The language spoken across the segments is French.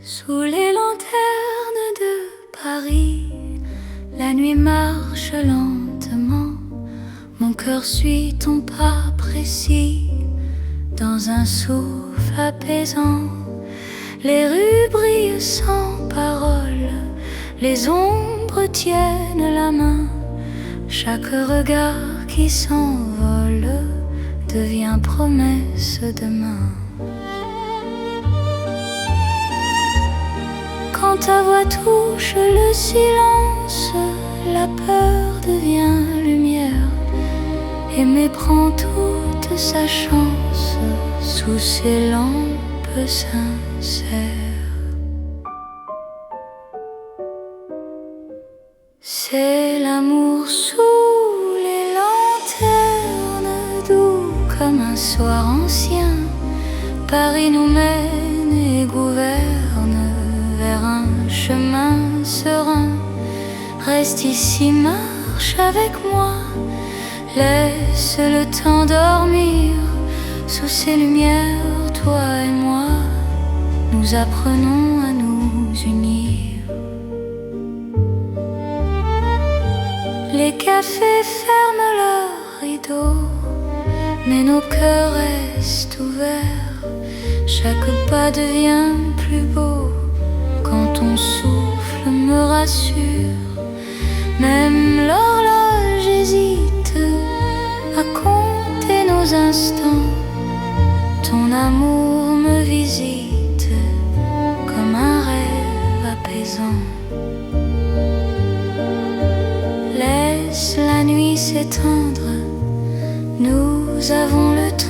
Sous les lanternes de Paris, la nuit marche lentement. Mon cœur suit ton pas précis dans un souffle apaisant. Les rues brillent sans parole, les ombres tiennent la main. Chaque regard qui s'envole devient promesse demain. Quand ta voix touche le silence, la peur devient lumière. Aimer prend toute sa chance sous ces lampes sincères. C'est l'amour sous les lanternes, doux comme un soir ancien. Paris nous mène et gouverne vers un chemin serein. Reste ici, marche avec moi, laisse le temps dormir. Sous ces lumières, toi et moi, nous apprenons à nous unir. Les cafés ferment leurs rideaux, mais nos cœurs restent ouverts. Chaque pas devient plus beau quand ton souffle me rassure. Même l'horloge hésite à compter nos instants. Ton amour me visite comme un rêve apaisant. Laisse la nuit s'étendre, nous avons le temps.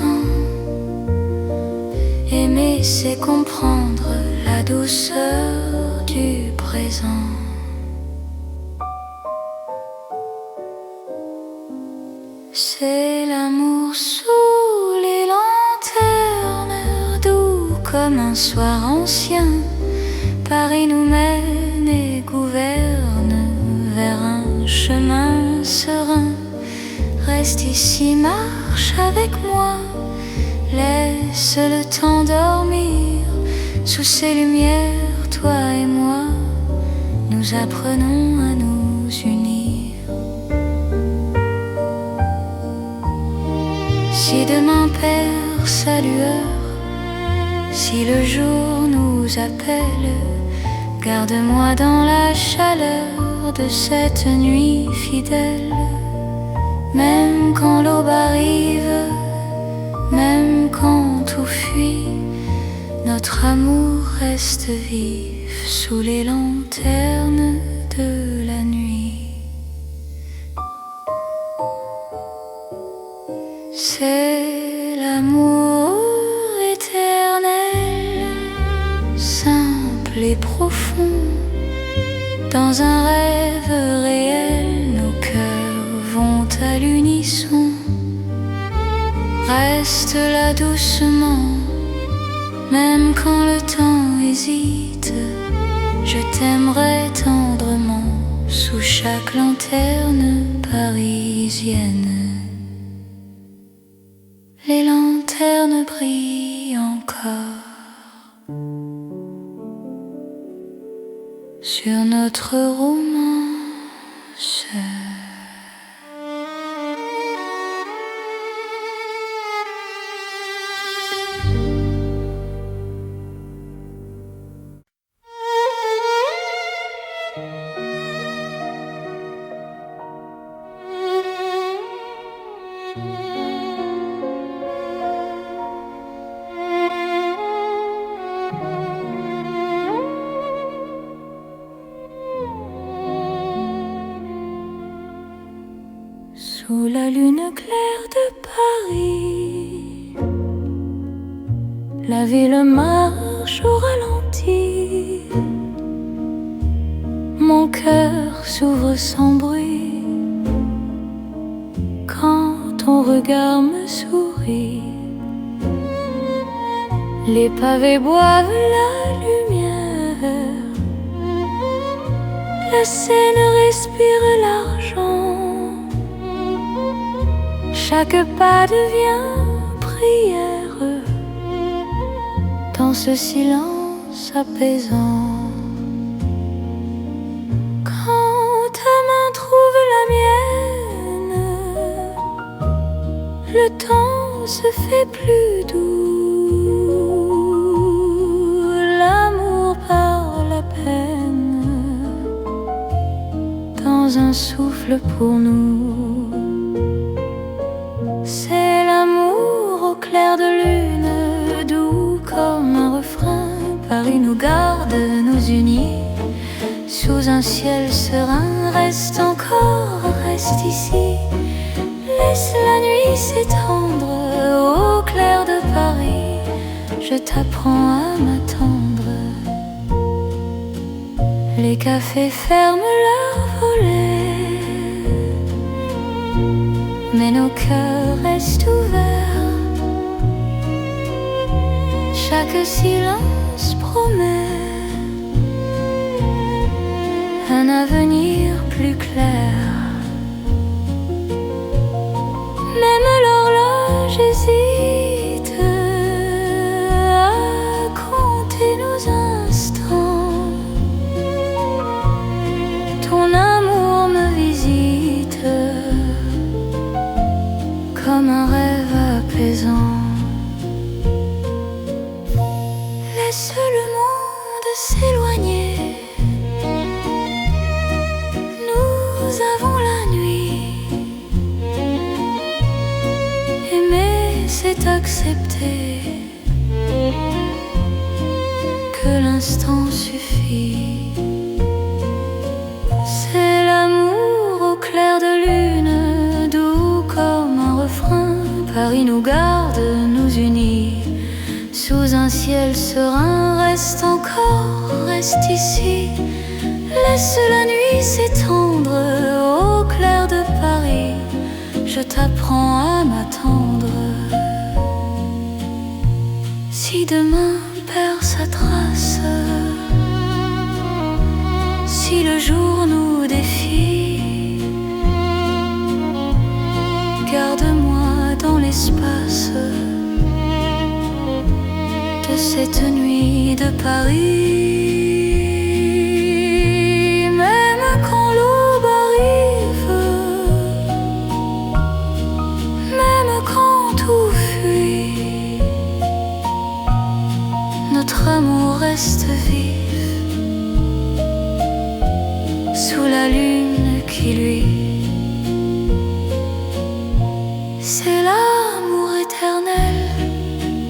Aimer, c'est comprendre la douceur du présent. C'est l'amour sous les lanternes, doux comme un soir ancien. Paris nous mène et gouverne vers un chemin serein. Reste ici, marche avec moi, laisse le temps dormir. Sous ces lumières, toi et moi, nous apprenons à nous unir. Si demain perd sa lueur, si le jour nous appelle, garde-moi dans la chaleur de cette nuit fidèle. Même quand l'aube arrive, même quand tout fuit, notre amour reste vif sous les lanternes de la nuit. C'est l'amour éternel, simple et profond. Dans un rêve réel, nos cœurs vont à l'unisson. Reste là doucement, même quand le temps hésite. Je t'aimerai tendrement sous chaque lanterne parisienne. Les lanternes brillent encore sur notre romance. Sous la lune claire de Paris, la ville marche au ralenti. Mon cœur s'ouvre sans bruit quand ton regard me sourit. Les pavés boivent la lumière, la Seine respire l'argent. Chaque pas devient prière dans ce silence silence apaisant. Quand ta main trouve la mienne, le temps se fait plus doux. L'amour par la peine, dans un souffle pour nous. C'est l'amour au clair de lune, doux comme un refrain. Paris nous garde, nous unit sous un ciel serein. Reste encore, reste ici. Laisse la nuit s'étendre au clair de Paris. Je t'apprends à m'attendre. Les cafés ferment leurs volets, mais nos cœurs restent ouverts. Chaque silence promet un avenir plus clair. Même l'horloge hésite à compter nos instants. Ton amour me visite comme un rêve apaisant. Laisse le monde s'éloigner. Nous avons la nuit. Aimer, c'est accepter que l'instant suffit. C'est l'amour au clair de lune, doux comme un refrain. Paris nous garde, nous unit sous un ciel serein. Reste encore, reste ici. Laisse la nuit s'étendre au clair de Paris. Je t'apprends à m'attendre. Si demain perd sa trace, si le jour nous défie, garde-moi dans l'espace de cette nuit de Paris. Même quand l'aube arrive, même quand tout fuit, notre amour reste vif sous la lune qui luit. C'est l'amour éternel,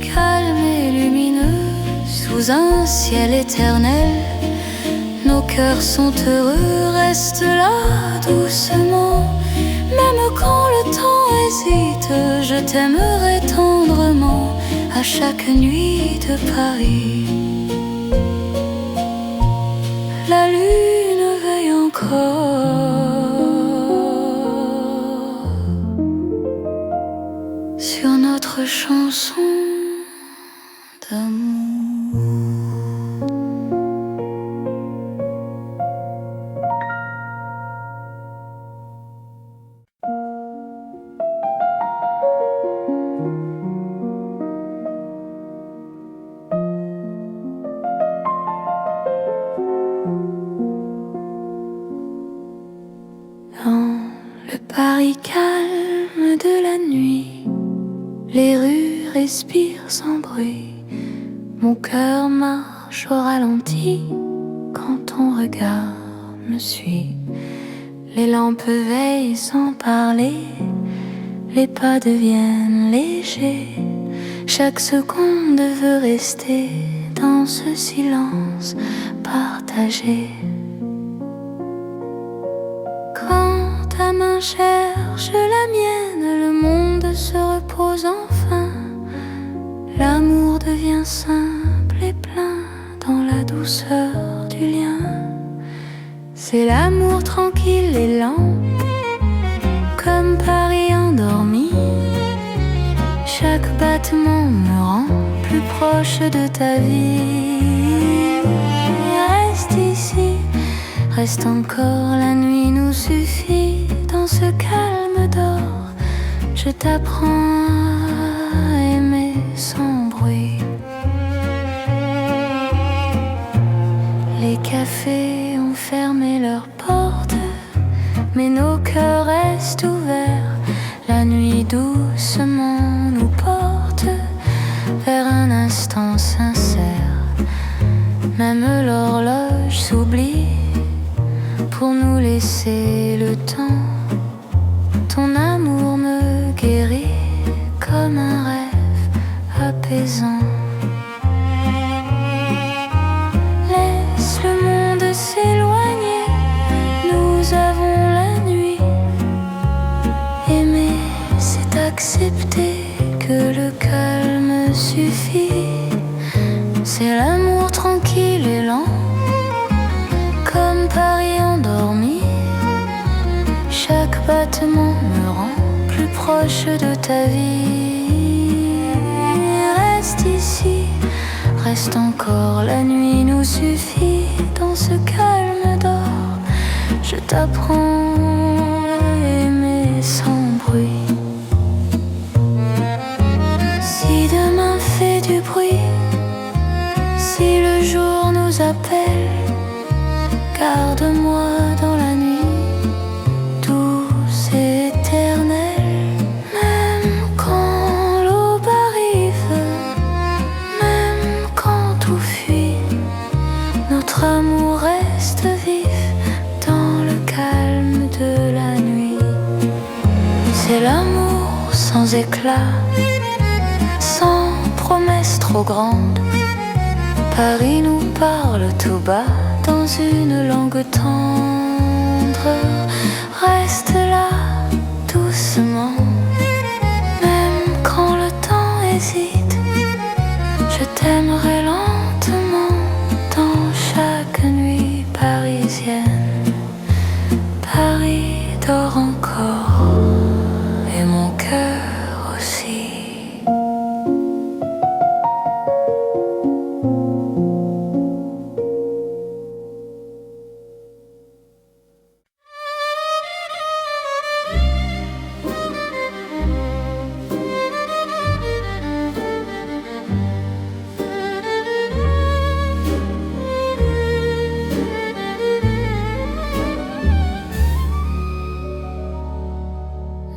calme et lumineux, sous un ciel éternel. Nos cœurs sont heureux, reste là doucement. Même quand le temps hésite, je t'aimerai tendrement à chaque nuit de Paris. La lune veille encore sur notre chanson d'amour. Dans le Paris calme de la nuit, les rues respirent sans bruit. Mon cœur marche au ralenti quand ton regard me suit. Les lampes veillent sans parler, les pas deviennent légers. Chaque seconde veut rester dans ce silence partagé. Quand ta main cherche la mienne, le monde se repose enfin. L'amour devient simple et plein dans la douceur du lien. C'est l'amour tranquille et lent, comme Paris endormi. Chaque battement me rend plus proche de ta vie. Reste ici, reste encore, la nuit nous suffit. Dans ce calme d'or, je t'apprends à aimer sans bruit. cafés ont fermé leurs portes, mais nos cœurs restent ouverts. La nuit doucement nous porte vers un instant sincère. Même l'horloge s'oublie pour nous laisser le temps. Ton amour me guérit comme un rêve apaisant. Laisse le monde s'éloigner, nous avons la nuit. Aimer, c'est accepter que le calme suffit. C'est l'amour tranquille et lent, comme Paris endormi. Chaque battement me rend plus proche de ta vie. Reste ici, reste encore, la nuit nous suffit. Dans ce calme d'or, je t'apprends à aimer sans bruit. Si demain fait du bruit, si le jour nous appelle, garde-moi dans la nuit, douce et éternelle. Même quand l'aube arrive, même quand tout fuit, notre amour reste vif dans le calme de la nuit. C'est l'amour sans éclat, sans promesse trop grande. Paris nous parle tout bas dans une langue tendre. Reste là doucement, même quand le temps hésite. Je t'aimerai lentement dans chaque nuit parisienne. Paris dort encore et mon cœur aussi.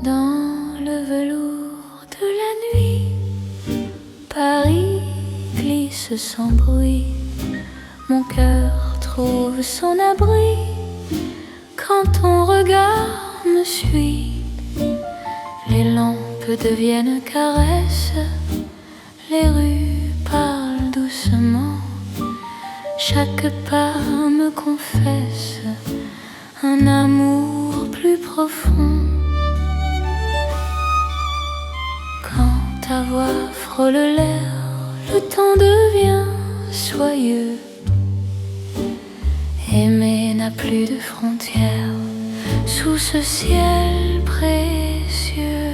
Dans le velours de la nuit, Paris glisse sans bruit. Mon cœur trouve son abri quand ton regard me suit. Les lampes deviennent caresses, les rues parlent doucement. Chaque pas me confesse un amour plus profond. Quand ta voix frôle l'air, le temps devient soyeux. Aimer n'a plus de frontières sous ce ciel précieux.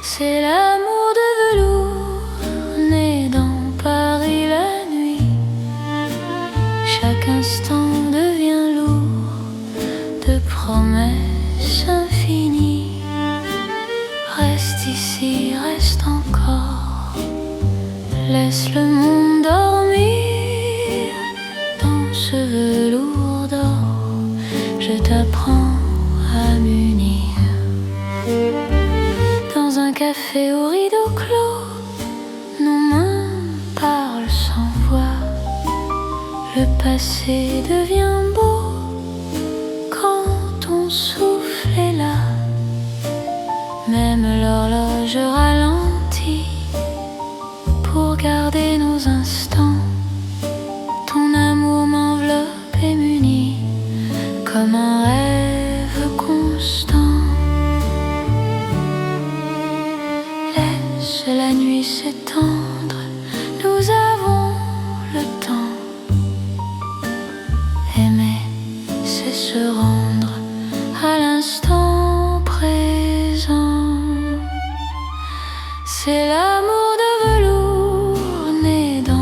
C'est l'amour de velours né dans Paris la nuit. Chaque instant devient lourd de promesses infinies. Reste ici, reste encore, laisse le monde dormir. Dans ce velours d'or, je t'apprends à m'unir. Dans un café au rideau clos, nos mains parlent sans voix. Le passé devient beau quand ton souffle est là. Même l'horloge ralentit pour garder nos instants. Ton amour m'enveloppe et m'unit comme un rêve constant. Laisse la nuit s'étendre, nous avons le temps. Aimer, c'est se rendre à l'instant présent. C'est l'amour de velours né dans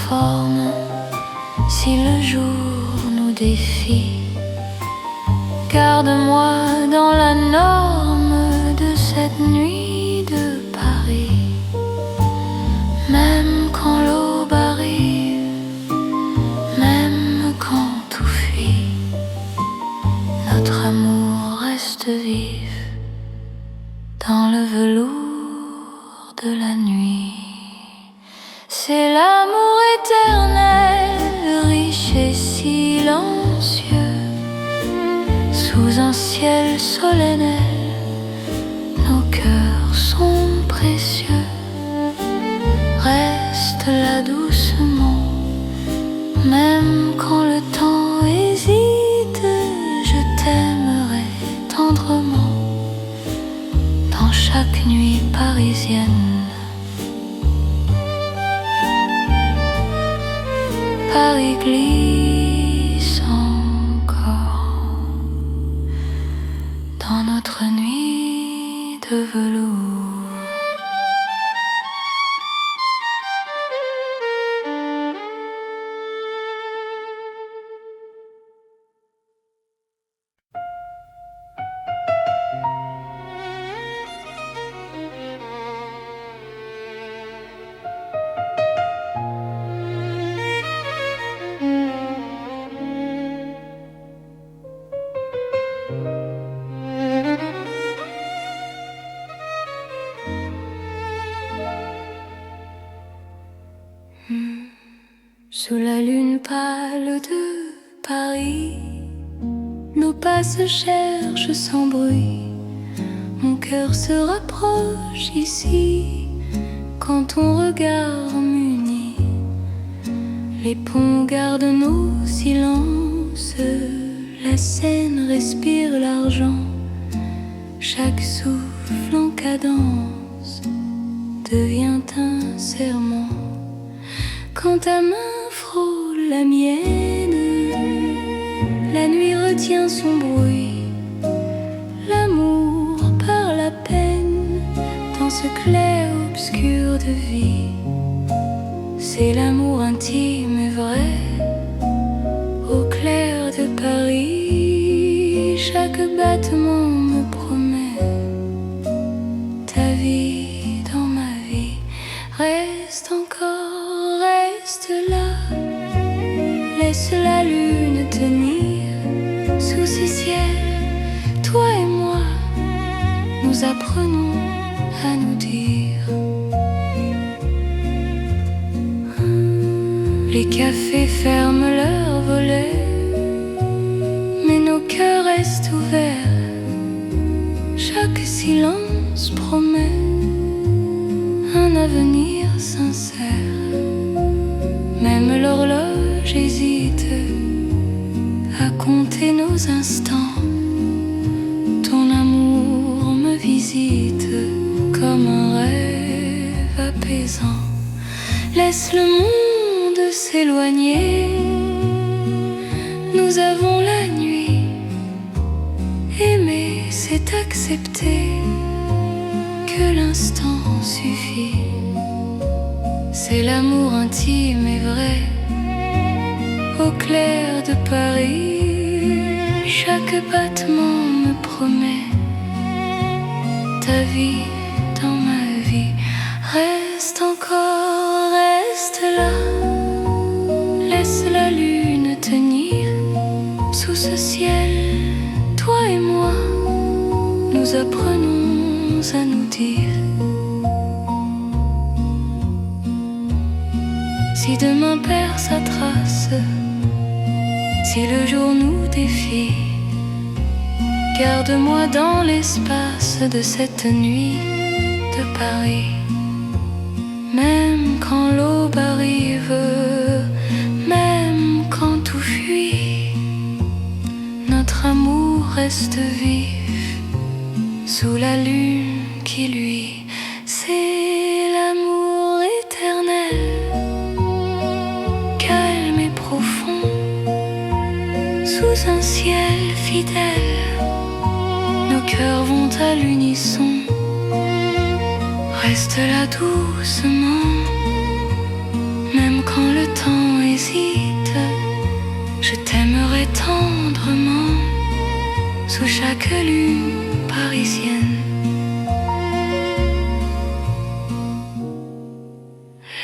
forme si le jour nous défie. Garde-moi dans la norme de cette nuit de Paris. Même quand l'aube arrive, même quand tout fuit, notre amour reste vif dans le velours de la nuit. C'est l'amour éternel, riche et silencieux, sous un ciel solennel, nos cœurs sont précieux. Reste là doucement, même quand le temps hésite, je t'aimerai tendrement dans chaque nuit parisienne. Paris glisse encore dans notre nuit de velours. Sous la lune pâle de Paris, nos pas se cherchent sans bruit. Mon cœur se rapproche ici quand ton regard m'unit. Les ponts gardent nos silences, la Seine respire l'argent. Chaque souffle en cadence devient un serment. Quand ta main frôle la mienne, la nuit retient son bruit. L'amour parle à peine dans ce clair-obscur de vie. C'est l'amour intime et vrai, au clair de Paris. Chaque battement me promet ta vie dans ma vie. Reste encore, reste là, laisse la lune tenir sous ces ciels. Toi et moi, nous apprenons à nous dire. Les cafés ferment leurs volets, mais nos cœurs restent ouverts. Chaque silence promet un avenir sincère. Même l'horloge hésite à compter nos instants. Ton amour me visite comme un rêve apaisant. Laisse le monde s'éloigner, nous avons la nuit. Aimer, c'est accepter que l'instant suffit. C'est l'amour intime et vrai, au clair de Paris. Chaque battement me promet ta vie dans ma vie. Reste encore, reste là, laisse la lune tenir sous ce ciel. Toi et moi, nous apprenons à nous dire. Si demain perd sa trace, si le jour nous défie, garde-moi dans l'espace de cette nuit de Paris. Même quand l'aube arrive, même quand tout fuit, notre amour reste vif sous la lune qui luit. C'est l'amour éternel, calme et profond, sous un ciel fidèle. Nos cœurs vont à l'unisson. Reste là doucement, même quand le temps hésite, je t'aimerai tendrement sous chaque lune parisienne.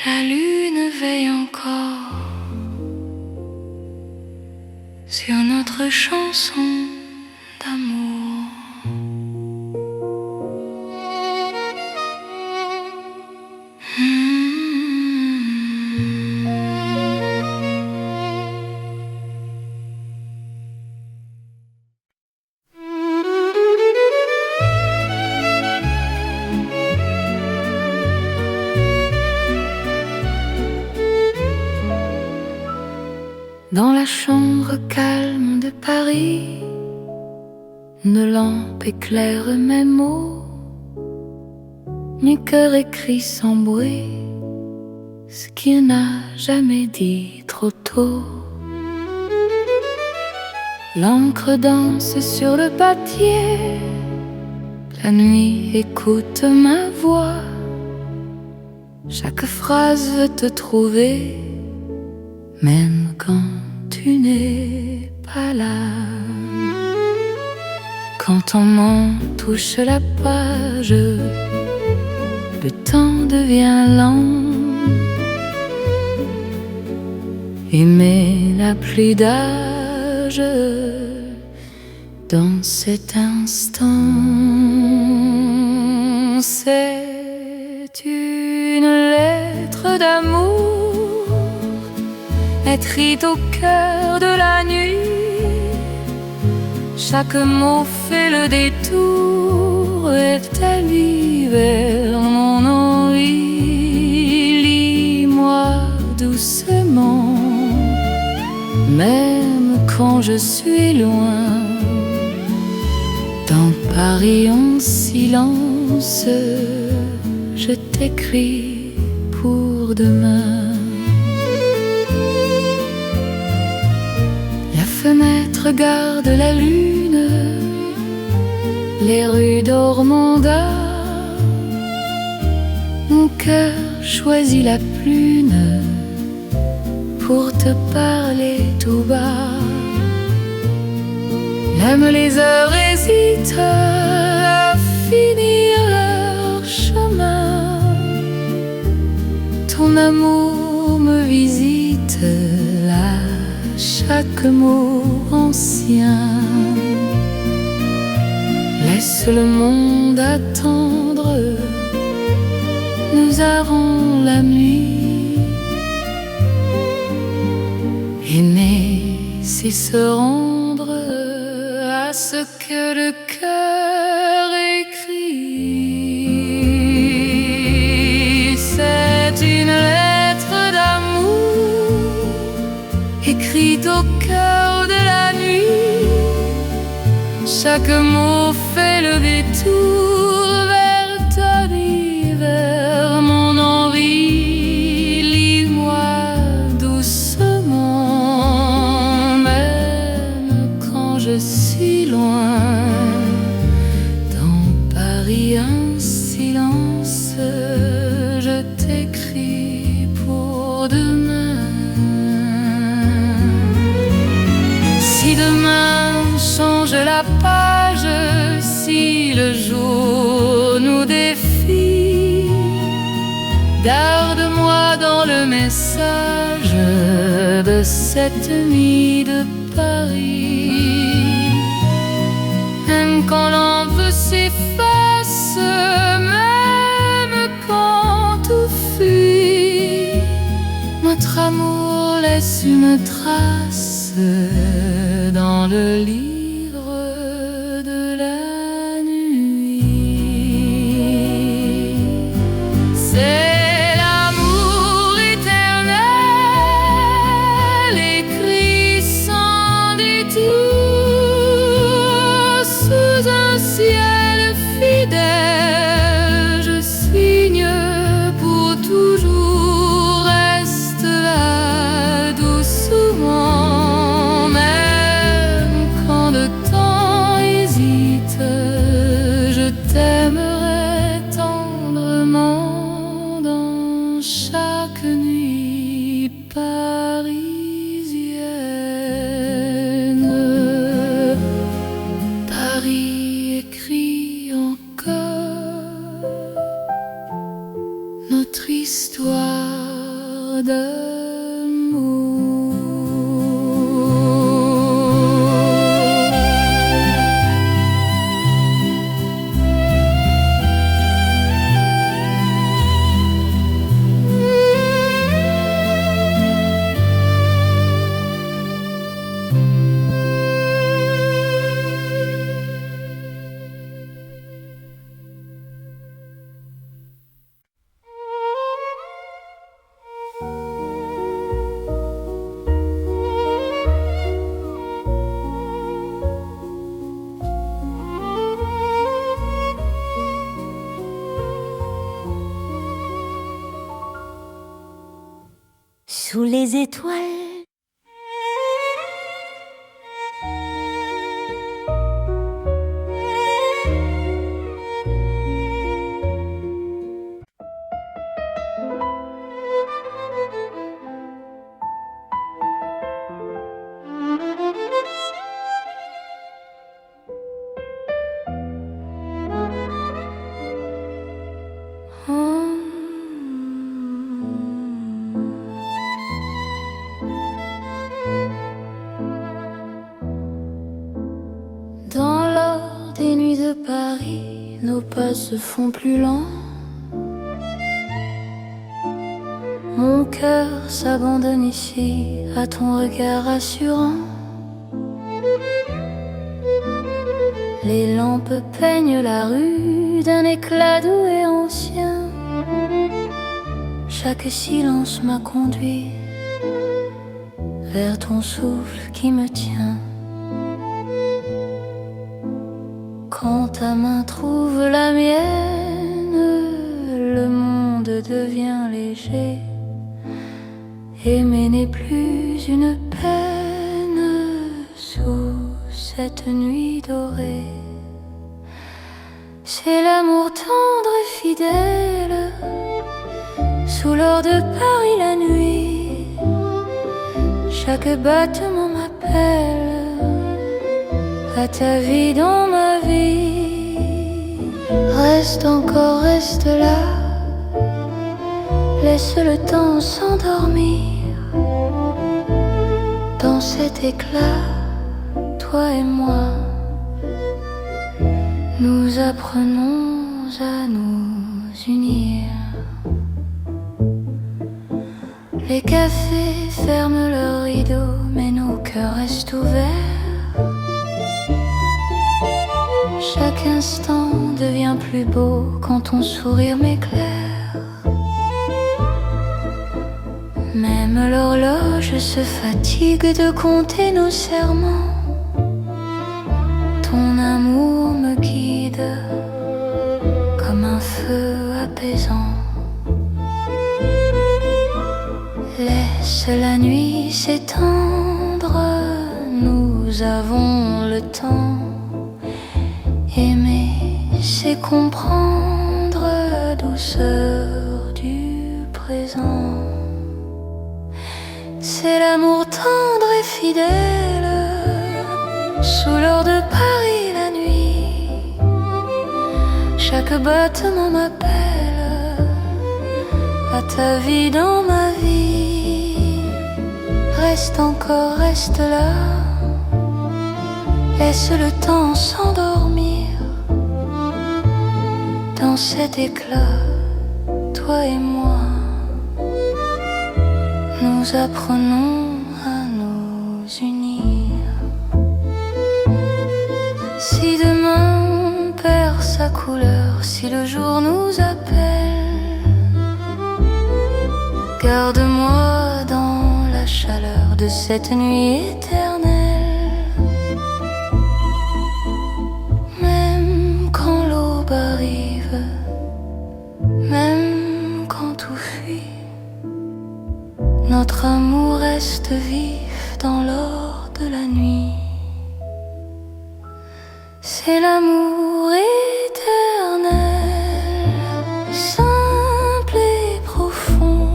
La lune veille encore sur notre chanson d'amour. Dans la chambre calme de Paris, une lampe éclaire mes mots. Mon cœur écrit sans bruit ce qu'il n'a jamais dit trop tôt. L'encre danse sur le papier, la nuit écoute ma voix. Chaque phrase veut te trouver, même quand tu n'es pas là. Quand ton main touche la page, le temps devient lent. Aimer n'a plus d'âge dans cet instant. C'est une lettre d'amour écrite au cœur de la nuit. Chaque mot fait le détour et t'allie vers mon envie. Lis-moi doucement, même quand je suis loin. Dans Paris en silence, je t'écris pour demain. La fenêtre garde la lune, les rues d'Ormanda. Mon cœur choisit la prune pour te parler tout bas. Même les heures hésitent à finir leur chemin. Ton amour me visite à chaque mot ancien. Laisse le monde attendre, nous aurons la nuit. Aimer, c'est se rendre à ce que le cœur écrit. C'est une lettre d'amour écrite au cœur de la nuit. Chaque mot fait le détour vers ta vie, vers mon envie. Lis-moi doucement, même quand je suis loin. Dans Paris un silence, je t'écris pour demain. Si demain change la page, si le jour nous défie, garde-moi dans le message de cette nuit de Paris. Même quand l'envie s'efface, même quand tout fuit, notre amour laisse une trace dans le livre de la nuit. C'est l'amour éternel écrit sans détour sous un ciel fidèle. Je signe pour toujours, reste là doucement. Même quand de sous les étoiles. Dans l'or des nuits de Paris, nos pas se font plus lents. Mon cœur s'abandonne ici à ton regard rassurant. Les lampes peignent la rue d'un éclat doux et ancien. Chaque silence m'a conduit vers ton souffle qui me tient. Quand ta main trouve la mienne, le monde devient léger. Aimer n'est plus une peine sous cette nuit dorée. C'est l'amour tendre et fidèle sous l'or de Paris la nuit. Chaque battement m'appelle à ta vie dans ma vie. Reste encore, reste là. Laisse le temps s'endormir dans cet éclat, toi et moi. Nous apprenons à nous unir. Les cafés ferment leurs rideaux, mais nos cœurs restent ouverts. Chaque instant devient plus beau quand ton sourire m'éclaire. Même l'horloge se fatigue de compter nos serments. Ton amour me guide comme un feu apaisant. Laisse la nuit s'étendre, nous avons le temps. Aimer, c'est comprendre la douceur du présent. C'est l'amour tendre et fidèle sous l'or de Paris la nuit. Chaque battement m'appelle à ta vie dans ma vie. Reste encore, reste là. Laisse le temps s'endormir dans cet éclat, toi et moi. Nous apprenons à nous unir. Si demain on perd sa couleur, si le jour nous appelle, garde-moi dans la chaleur de cette nuit éternelle. Même quand l'aube arrive, même quand tout fuit, notre amour reste vif dans l'or de la nuit. C'est l'amour éternel, simple et profond.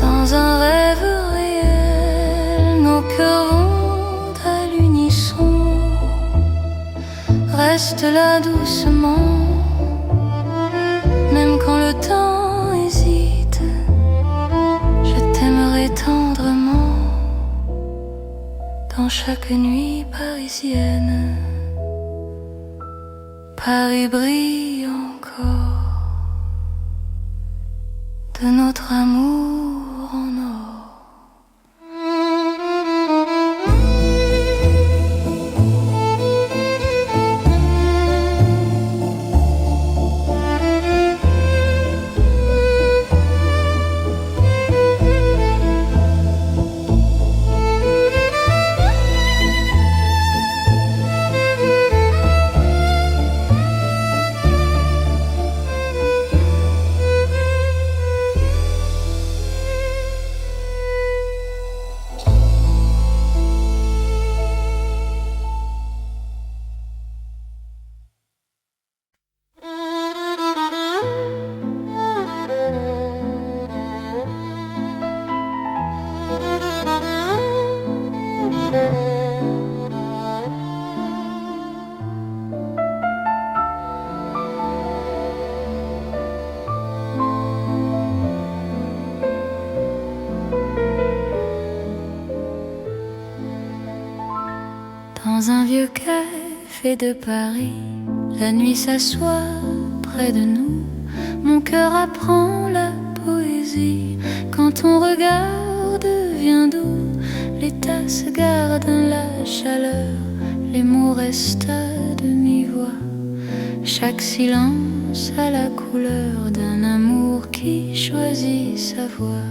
Dans un rêve réel, nos cœurs vont à l'unisson. Reste là doucement, même quand le temps hésite. Je t'aimerai tendrement dans chaque nuit parisienne. Paris brille encore de notre amour en or. Dans un vieux café de Paris, la nuit s'assoit près de nous. Mon cœur apprend la poésie. Quand ton regard devient doux, les tasses gardent la chaleur, les mots restent à demi-voix. Chaque silence a la couleur d'un amour qui choisit sa voie.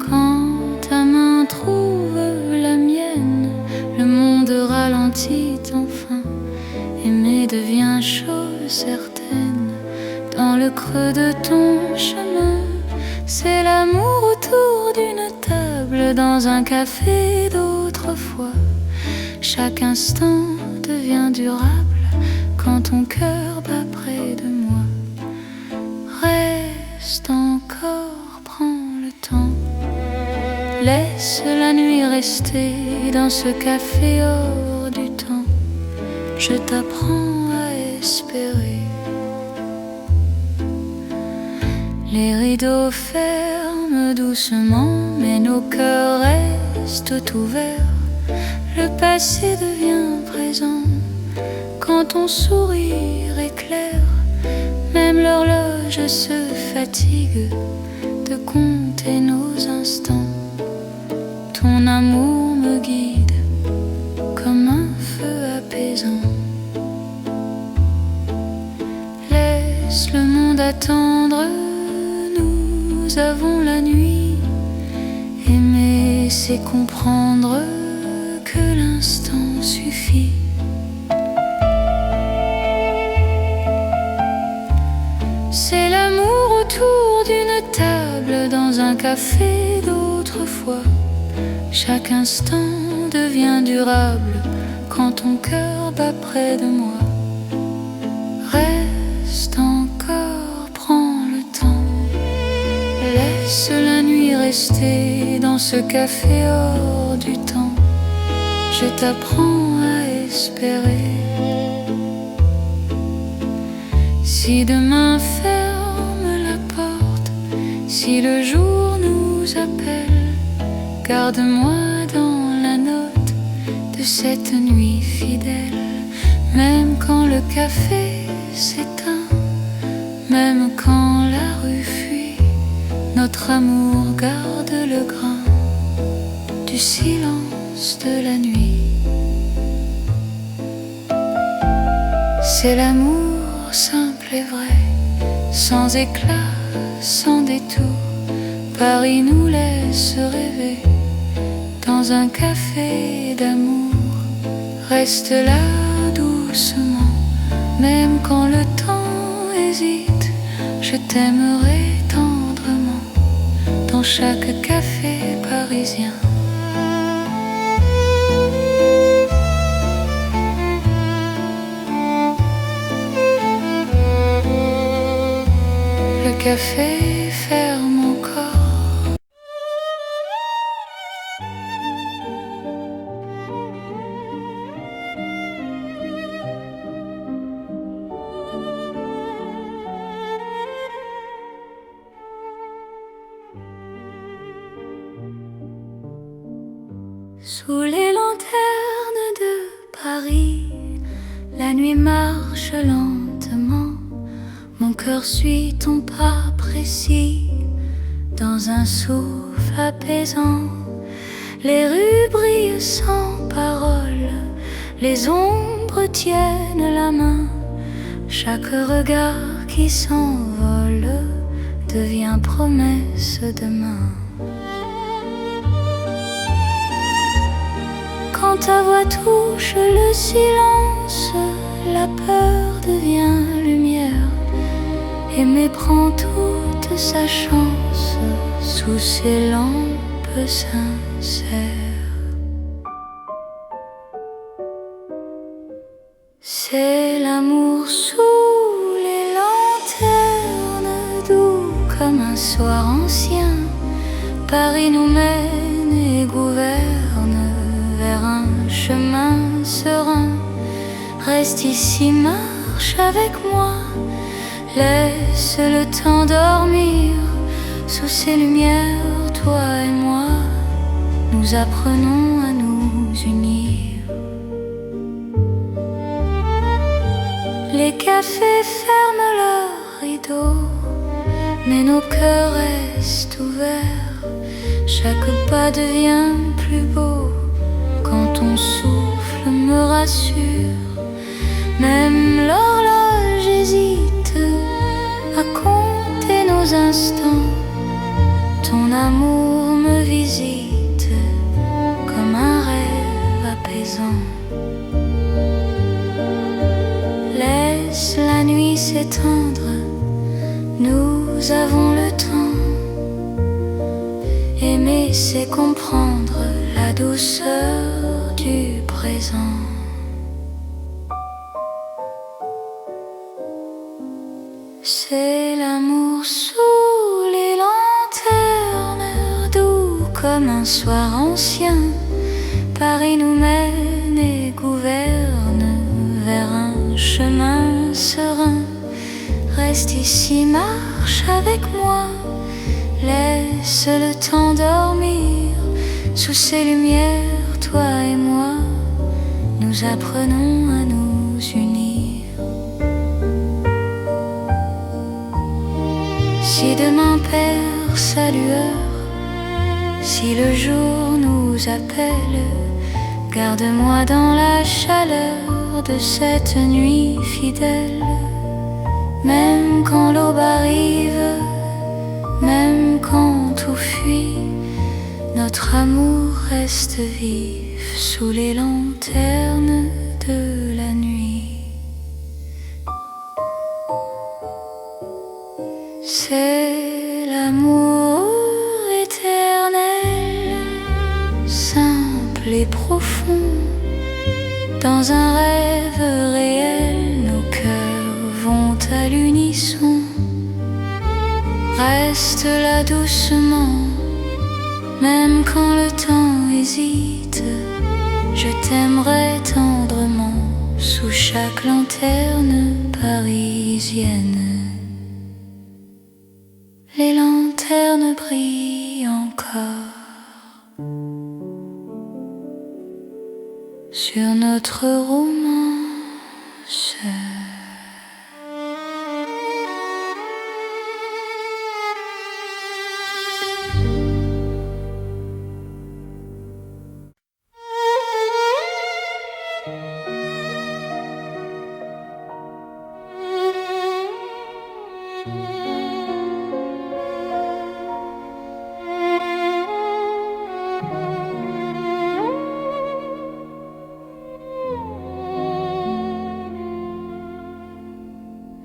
Quand ta main trouve la mienne, le monde ralentit enfin. Aimer devient chose certaine. Dans le creux de ton chemin, c'est l'amour autour d'une table, dans un café d'autrefois. Chaque instant devient durable quand ton cœur bat près de moi. Reste encore, prends le temps. Laisse la nuit rester dans ce café hors du temps. Je t'apprends à espérer. Les rideaux ferment doucement, mais nos cœurs restent ouverts. Le passé devient présent quand ton sourire éclaire. Même l'horloge se fatigue de compter nos instants. Ton amour me guide comme un feu apaisant. Laisse le monde attendre, nous avons la nuit. Aimer, c'est comprendre que l'instant suffit. C'est l'amour autour d'une table, dans un café d'autrefois. Chaque instant devient durable quand ton cœur bat près de moi. Reste encore, prends le temps. Laisse la nuit rester dans ce café hors du temps. Je t'apprends à espérer. Si demain ferme la porte, si le jour nous appelle, garde-moi dans la note de cette nuit fidèle. Même quand le café s'éteint, même quand la rue fuit, notre amour garde le grain du silence de la nuit. C'est l'amour simple et vrai, sans éclat, sans détour. Paris nous laisse rêver dans un café d'amour. Reste là doucement, même quand le temps hésite. Je t'aimerai tendrement dans chaque café parisien. Le café ferme encore. Sous les lanternes de Paris, la nuit marche lentement. Mon cœur suit ton pas précis dans un souffle apaisant. Les rues brillent sans parole, les ombres tiennent la main. Chaque regard qui s'envole devient promesse demain. Quand ta voix touche le silence, la peur devient lumière. Aimer prend toute sa chance sous ces lampes sincères. C'est l'amour sous les lanternes, doux comme un soir ancien, Paris nous mène et gouverne vers un chemin serein. Reste ici, marche avec moi, laisse le temps dormir. Sous ces lumières, toi et moi, nous apprenons à nous unir. Les cafés ferment leurs rideaux, mais nos cœurs restent ouverts. Chaque pas devient plus beau quand ton souffle me rassure. Même l'horloge hésite à compter nos instants. Ton amour me visite comme un rêve apaisant. Laisse la nuit s'étendre, nous avons le temps. Aimer, c'est comprendre la douceur du présent. C'est l'amour sous les lanternes, doux comme un soir ancien. Paris nous mène et gouverne vers un chemin serein. Reste ici, marche avec moi, laisse le temps dormir. Sous ces lumières, toi et moi, nous apprenons à nous unir. Si demain perd sa lueur, si le jour nous appelle, garde-moi dans la chaleur de cette nuit fidèle. Même quand l'aube arrive, même quand tout fuit, notre amour reste vif sous les lanternes de la nuit. C'est l'amour éternel, simple et profond. Dans un rêve réel, nos cœurs vont à l'unisson. Reste là doucement, même quand le temps hésite. Je t'aimerai tendrement sous chaque lanterne parisienne. Les lanternes brillent encore sur notre romance.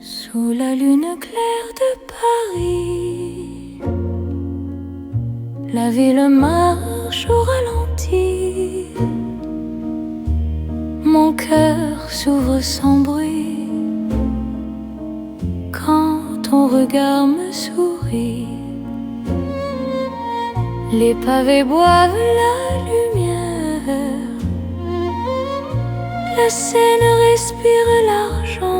Sous la lune claire de Paris, la ville marche au ralenti. Mon cœur s'ouvre sans bruit quand ton regard me sourit. Les pavés boivent la lumière, la Seine respire l'argent.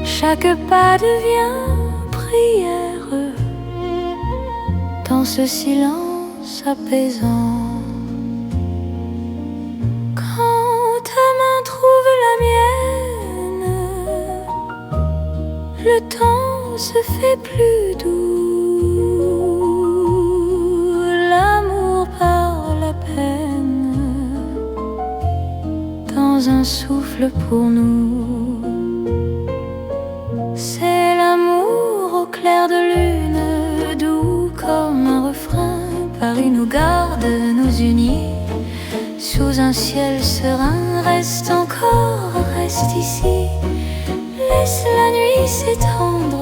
Chaque pas devient prière dans ce silence apaisant. Quand ta main trouve la mienne, le temps se fait plus doux. L'amour par la peine dans un souffle pour nous. C'est l'amour au clair de lune, doux comme un refrain. Paris nous garde, nous unit sous un ciel serein. Reste encore, reste ici, laisse la nuit s'étendre.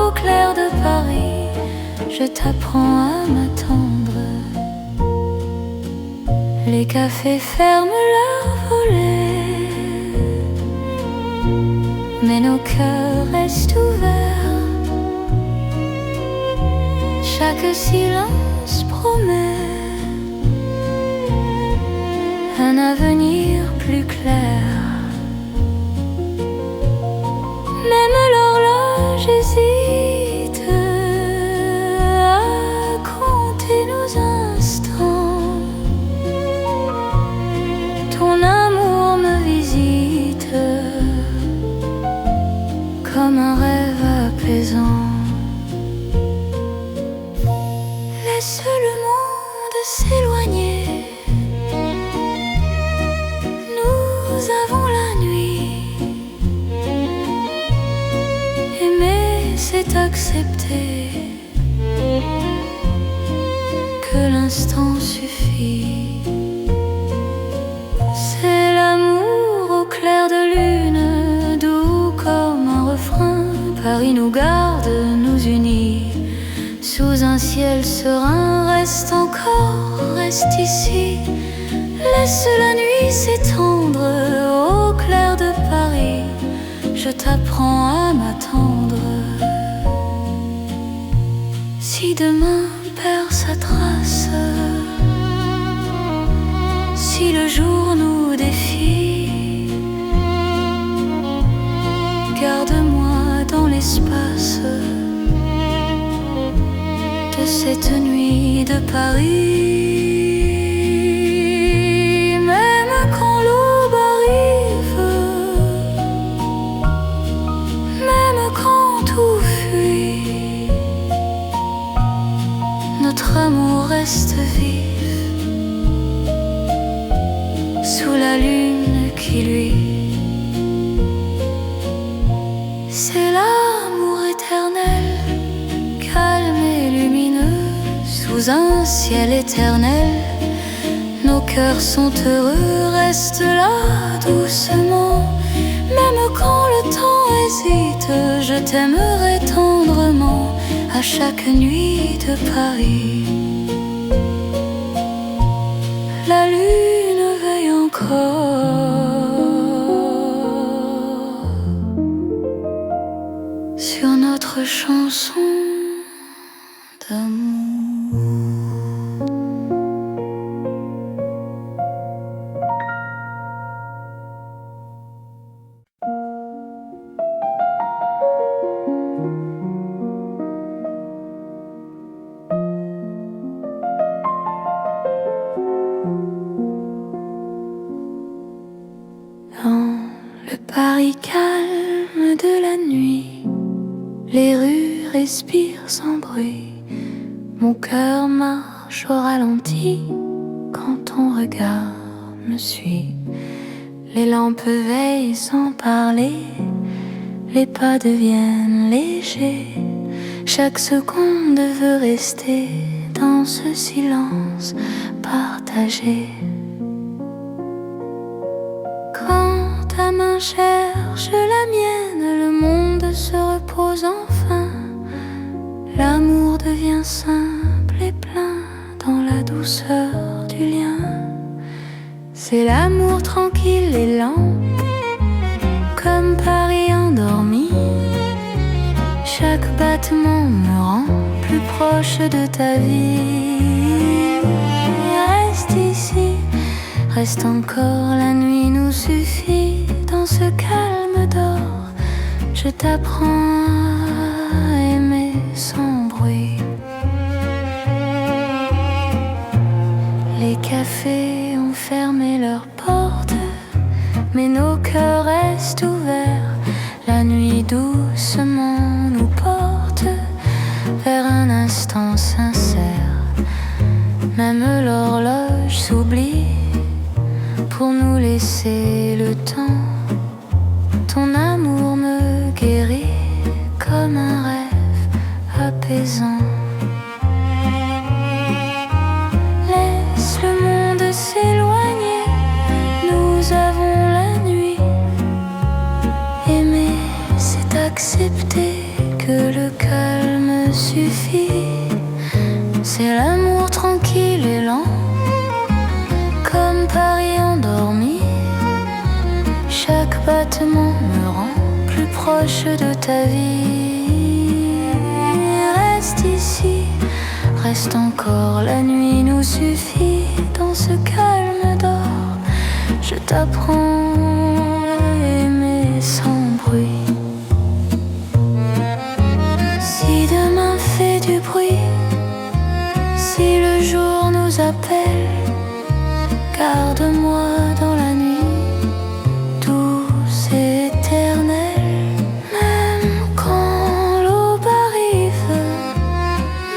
Au clair de Paris, je t'apprends à m'attendre. Les cafés ferment leurs volets, mais nos cœurs restent ouverts. chaque silence promet un avenir plus clair. Même l'horloge hésite à compter nos instants. Ton amour me visite comme un rêve apaisant. Laisse le monde s'éloigner. Nous avons la nuit. Aimer, c'est accepter que l'instant suffit. C'est l'amour au clair de lune, doux comme un refrain. Paris nous garde, nous unit. Sous un ciel serein, reste encore, reste ici. Laisse la nuit s'étendre au clair de Paris. Je t'apprends à m'attendre. Si demain perd sa trace, si le jour nous défie, garde-moi dans l'espace de cette nuit de Paris. Même quand l'aube arrive, même quand tout fuit, notre amour reste vif sous la lune qui luit. C'est l'amour éternel, calme et lumineux, sous un ciel éternel. Nos cœurs sont heureux, reste là doucement. Même quand le temps hésite, je t'aimerai tendrement à chaque nuit de Paris. La lune veille encore sur notre chanson d'amour. Dans le Paris calme de la nuit, les rues respirent sans bruit. Mon cœur marche au ralenti quand ton regard me suit. Les lampes veillent sans parler, les pas deviennent légers. Chaque seconde veut rester dans ce silence partagé. Quand ta main cherche la mienne, le monde se repose enfin. L'amour devient simple et plein dans la douceur du lien. C'est l'amour tranquille et lent, comme Paris endormi. Chaque battement me rend plus proche de ta vie. Reste ici, reste encore, la nuit nous suffit. Dans ce calme d'or, je t'apprends à aimer sans bruit. Les cafés ont fermé leurs portes, mais nos cœurs restent ouverts. La nuit doucement nous porte vers un instant sincère. Même l'horloge s'oublie pour nous laisser le temps. Ton amour me guérit comme un rêve apaisant. Laisse le monde s'éloigner, nous avons la nuit. Aimer, c'est accepter que le calme suffit. C'est l'amour tranquille et lent, comme Paris endormi. Chaque battement me rend plus proche de ta vie. Reste ici, reste encore, la nuit nous suffit. Dans ce calme d'or, je t'apprends à aimer sans bruit. Si demain fait du bruit, si le jour nous appelle, garde-moi dans la nuit, douce et éternelle. Même quand l'aube arrive,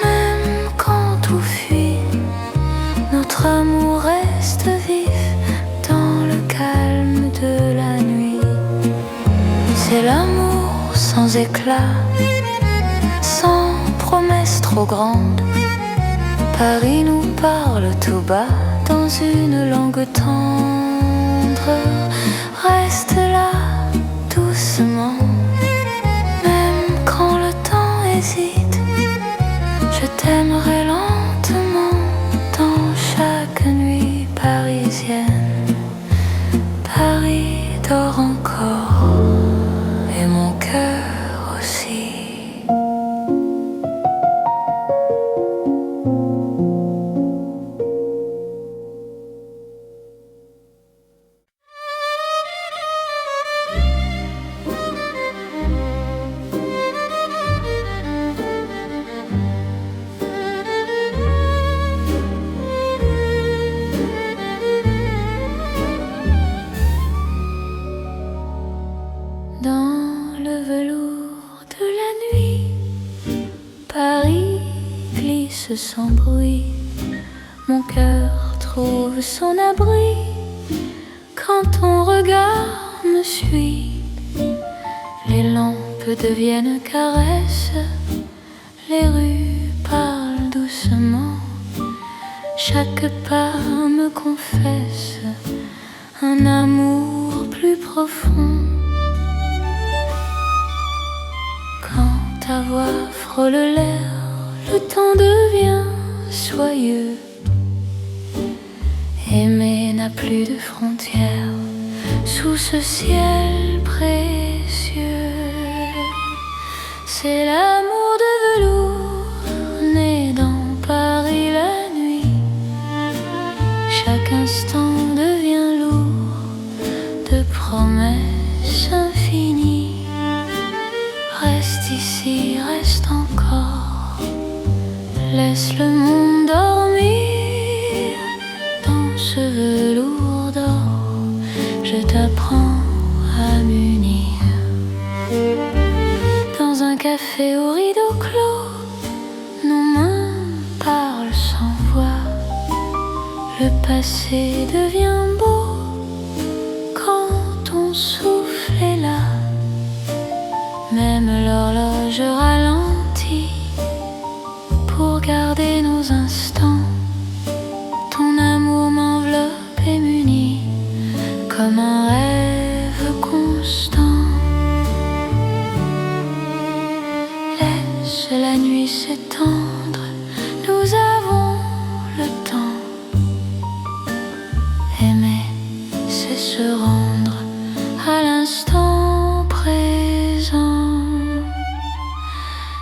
même quand tout fuit, notre amour reste vif dans le calme de la nuit. C'est l'amour sans éclat, sans promesse trop grande. Paris nous parle tout bas dans une langue tendre. Reste là doucement, même quand le temps hésite. Je t'aimerai lentement dans chaque nuit parisienne. Paris dort encore et mon cœur aussi. Dans le velours de la nuit, Paris glisse sans bruit. Mon cœur trouve son abri quand ton regard me suit. Les lampes deviennent caresses, les rues parlent doucement. Chaque pas me confesse un amour plus profond. Ta voix frôle l'air, le temps devient soyeux. Aimer n'a plus de frontières sous ce ciel précieux. C'est l'amour de velours né dans Paris la nuit. Chaque instant devient lourd de promesses infinies. Reste ici, reste encore, laisse le monde dormir. Dans ce velours d'or, je t'apprends à m'unir. Dans un café au rideau clos, nos mains parlent sans voix. Le passé devient beau quand ton souffle est là. Même l'horloge ralentit pour garder nos instants. Ton amour m'enveloppe et m'unit comme un rêve constant. Laisse la nuit s'étendre, nous avons le temps. Aimer, c'est se rendre à l'instant présent.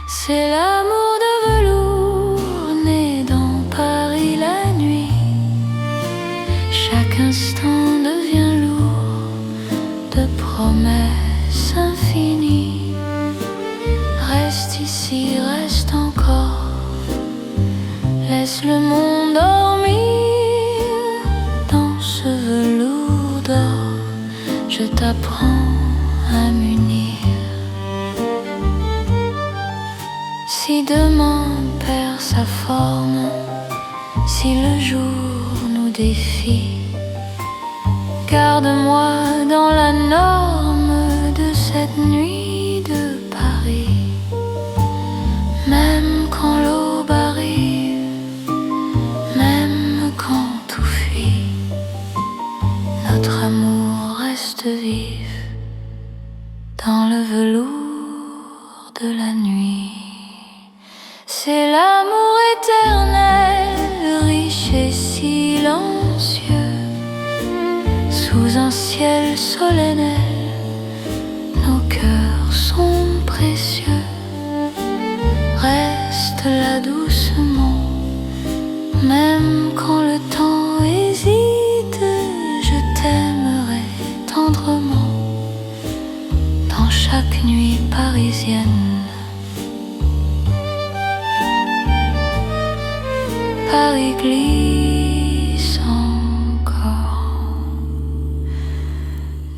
C'est l'amour de velours né dans Paris la nuit. Chaque instant devient lourd de promesses infinies. Reste ici, reste encore, laisse le monde dormir. Dans ce velours d'or, je t'apprends à m'unir. Si demain perd sa forme, si le jour nous défie, garde-moi dans la norme de cette nuit de Paris. Même quand l'aube arrive, même quand tout fuit, notre amour reste vif dans le velours de la nuit. C'est l'amour éternel, riche et silencieux, sous un ciel solennel, nos cœurs sont précieux. Reste là doucement, Même quand le temps hésite, je t'aimerai tendrement dans chaque nuit parisienne. Paris glisse encore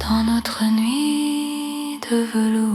dans notre nuit de velours.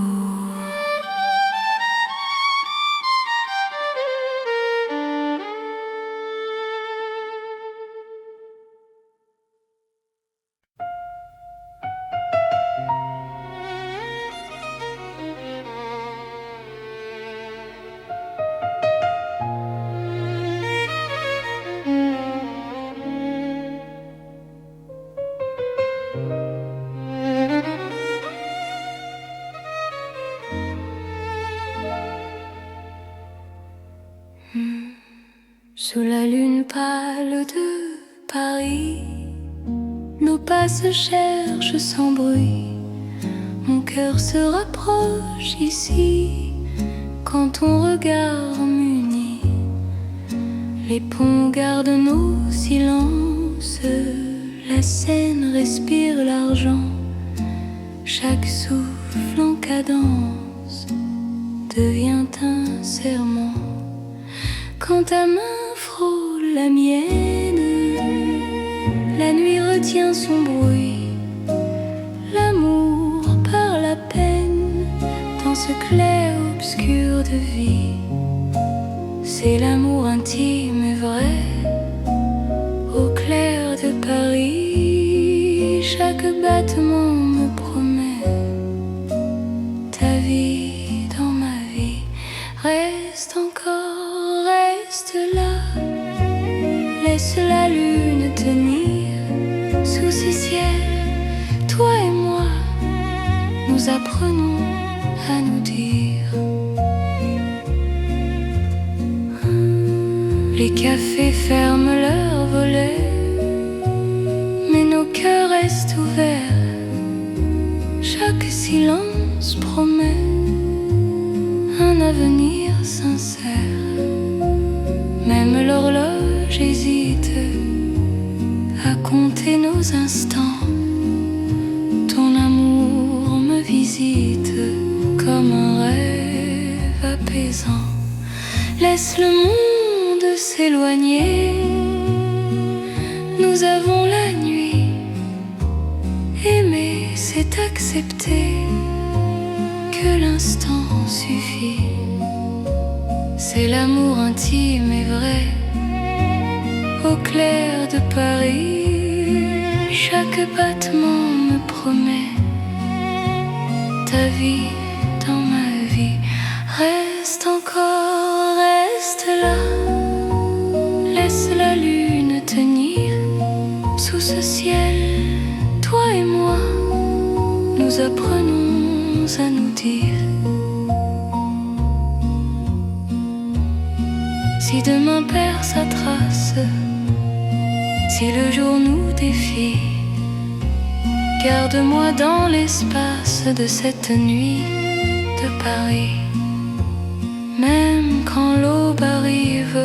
Sous la lune pâle de Paris, nos pas se cherchent sans bruit. Mon cœur se rapproche ici quand ton regard m'unit. Les ponts gardent nos silences, la Seine respire l'argent. Chaque souffle en cadence devient un serment. Quand ta main frôle la mienne, la nuit retient son bruit. L'amour parle à peine dans ce clair-obscur de vie. C'est l'amour intime et vrai, au clair de Paris. Chaque battement me promet ta vie dans ma vie. Reste encore, reste là, laisse la lune tenir sous ces ciels. Toi et moi, nous apprenons à nous dire. Les cafés ferment leurs volets, mais nos cœurs restent ouverts. Chaque silence promet un avenir sincère. Même l'horloge hésite à compter nos instants. Ton amour me visite comme un rêve apaisant. Laisse le monde s'éloigner, nous avons la nuit. Aimer, c'est accepter que l'instant suffit. C'est l'amour intime et vrai, au clair de Paris. Chaque battement me promet ta vie dans ma vie. Reste encore, reste là, laisse la lune tenir sous ce ciel. Toi et moi, nous apprenons à nous dire. Si demain perd sa trace, si le jour nous défie, garde-moi dans l'espace de cette nuit de Paris. Même quand l'aube arrive,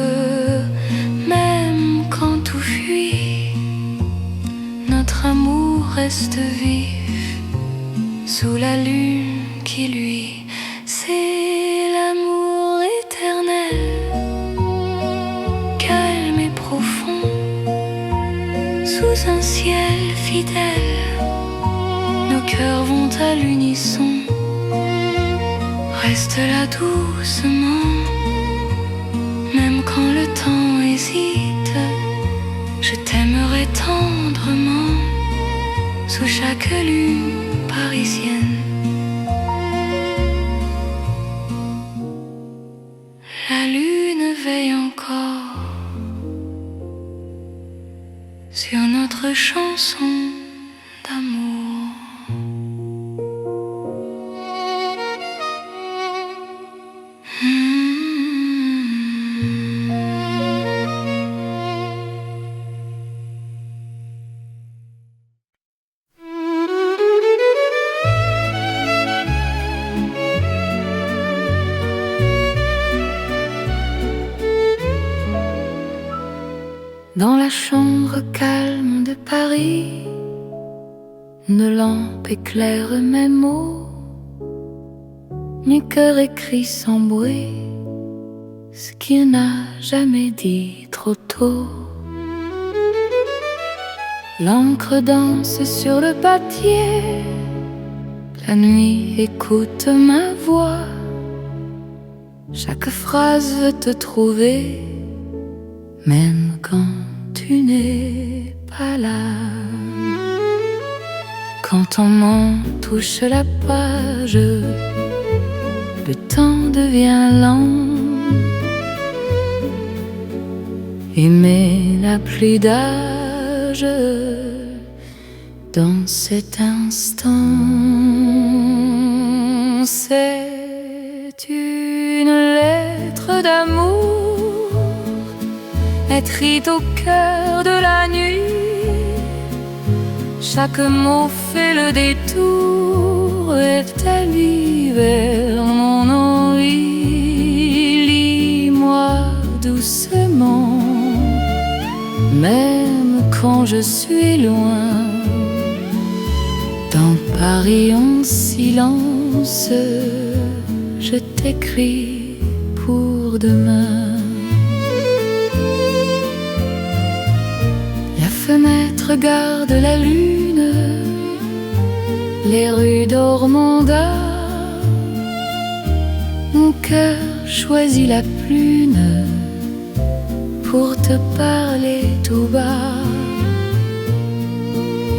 même quand tout fuit, notre amour reste vif sous la lune qui luit. C'est l'amour éternel, calme et profond, sous un ciel fidèle. Nos cœurs vont à l'unisson. Reste là doucement, même quand le temps hésite. Je t'aimerai tendrement sous chaque lune parisienne. La lune veille encore sur notre chanson d'amour. Dans la chambre calme de Paris, une lampe éclaire mes mots. Mon cœur écrit sans bruit ce qu'il n'a jamais dit trop tôt. L'encre danse sur le papier, la nuit écoute ma voix. Chaque phrase veut te trouver, même quand tu n'es pas là. Quand ton nom touche la page, le temps devient lent. Aimer n'a plus d'âge dans cet instant. C'est une lettre d'amour écrite au cœur de la nuit. Chaque mot fait le détour et t'allie vers mon envie. Lis-moi doucement, même quand je suis loin. Dans Paris en silence, je t'écris pour demain. La fenêtre garde la lune, les rues d'Ormanda. Mon cœur choisit la prune pour te parler tout bas.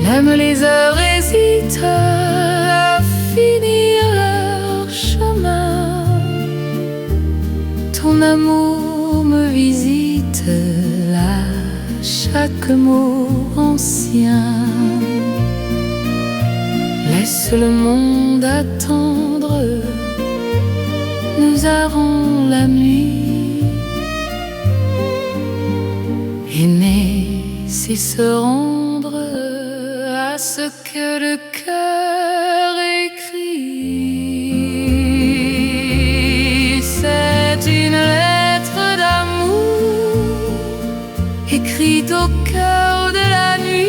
Même les heures hésitent à finir leur chemin. Ton amour me visite à chaque mot ancien. Laisse le monde attendre, nous aurons la nuit. Aimer, c'est se rendre à ce que le cœur écrit. C'est une lettre d'amour écrite au cœur de la nuit.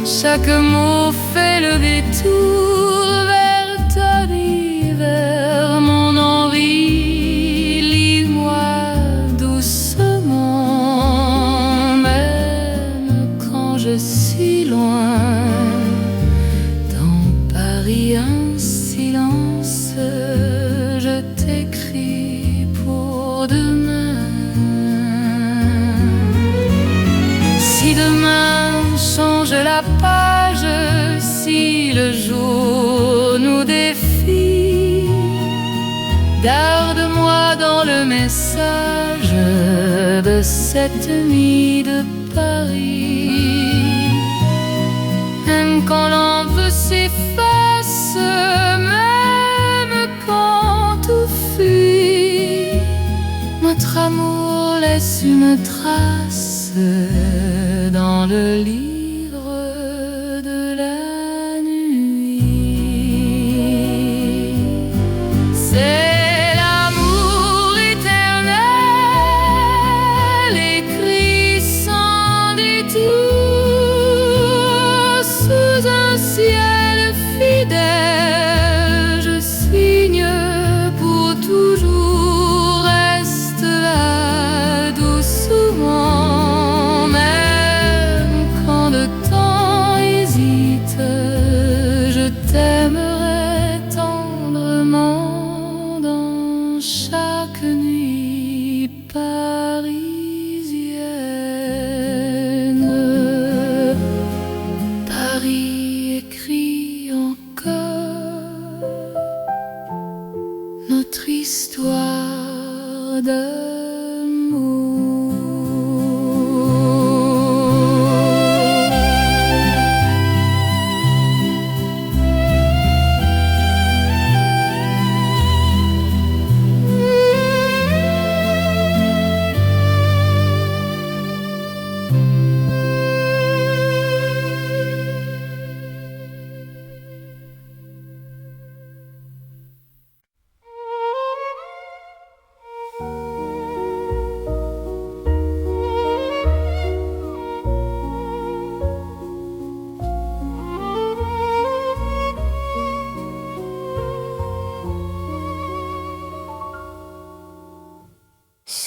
Chaque mot fait le détour vers ta vie, vers mon envie. Lis-moi doucement, même quand je suis loin. Dans Paris un silence, je t'écris pour demain. Si demain change la page, si le jour nous défie, garde-moi dans le message de cette nuit de Paris. Même quand l'envie s'efface, même quand tout fuit, notre amour laisse une trace dans le livre de la nuit. C'est l'amour éternel écrit sans détour sous un ciel fidèle. Je signe pour toujours, reste là doucement. T'aimerai tendrement dans chaque nuit parisienne. Paris écrit encore notre histoire d'amour.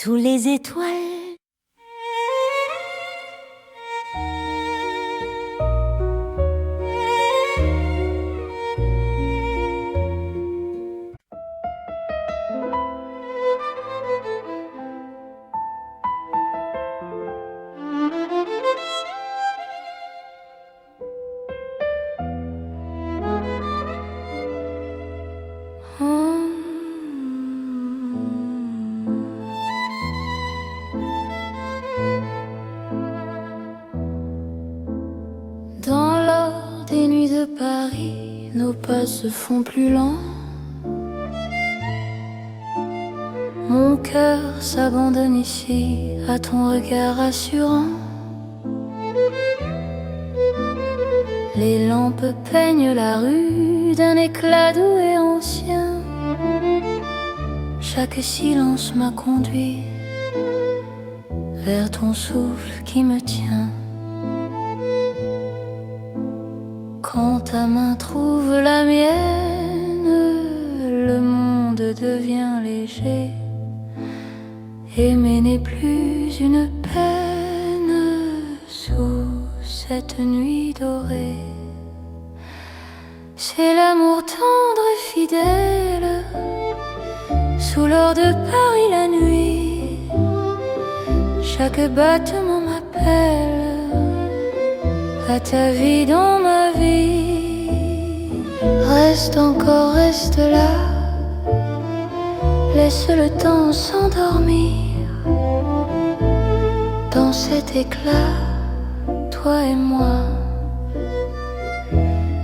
sous les étoiles. Dans l'or des nuits de Paris, nos pas se font plus lents. Mon cœur s'abandonne ici à ton regard rassurant. Les lampes peignent la rue d'un éclat doux et ancien. Chaque silence m'a conduit vers ton souffle qui me tient. Quand ta main trouve la mienne, le monde devient léger. Aimer n'est plus une peine sous cette nuit dorée. C'est l'amour tendre et fidèle sous l'or de Paris la nuit. Chaque battement m'appelle à ta vie dans ma vie. Reste encore, reste là. Laisse le temps s'endormir dans cet éclat, toi et moi.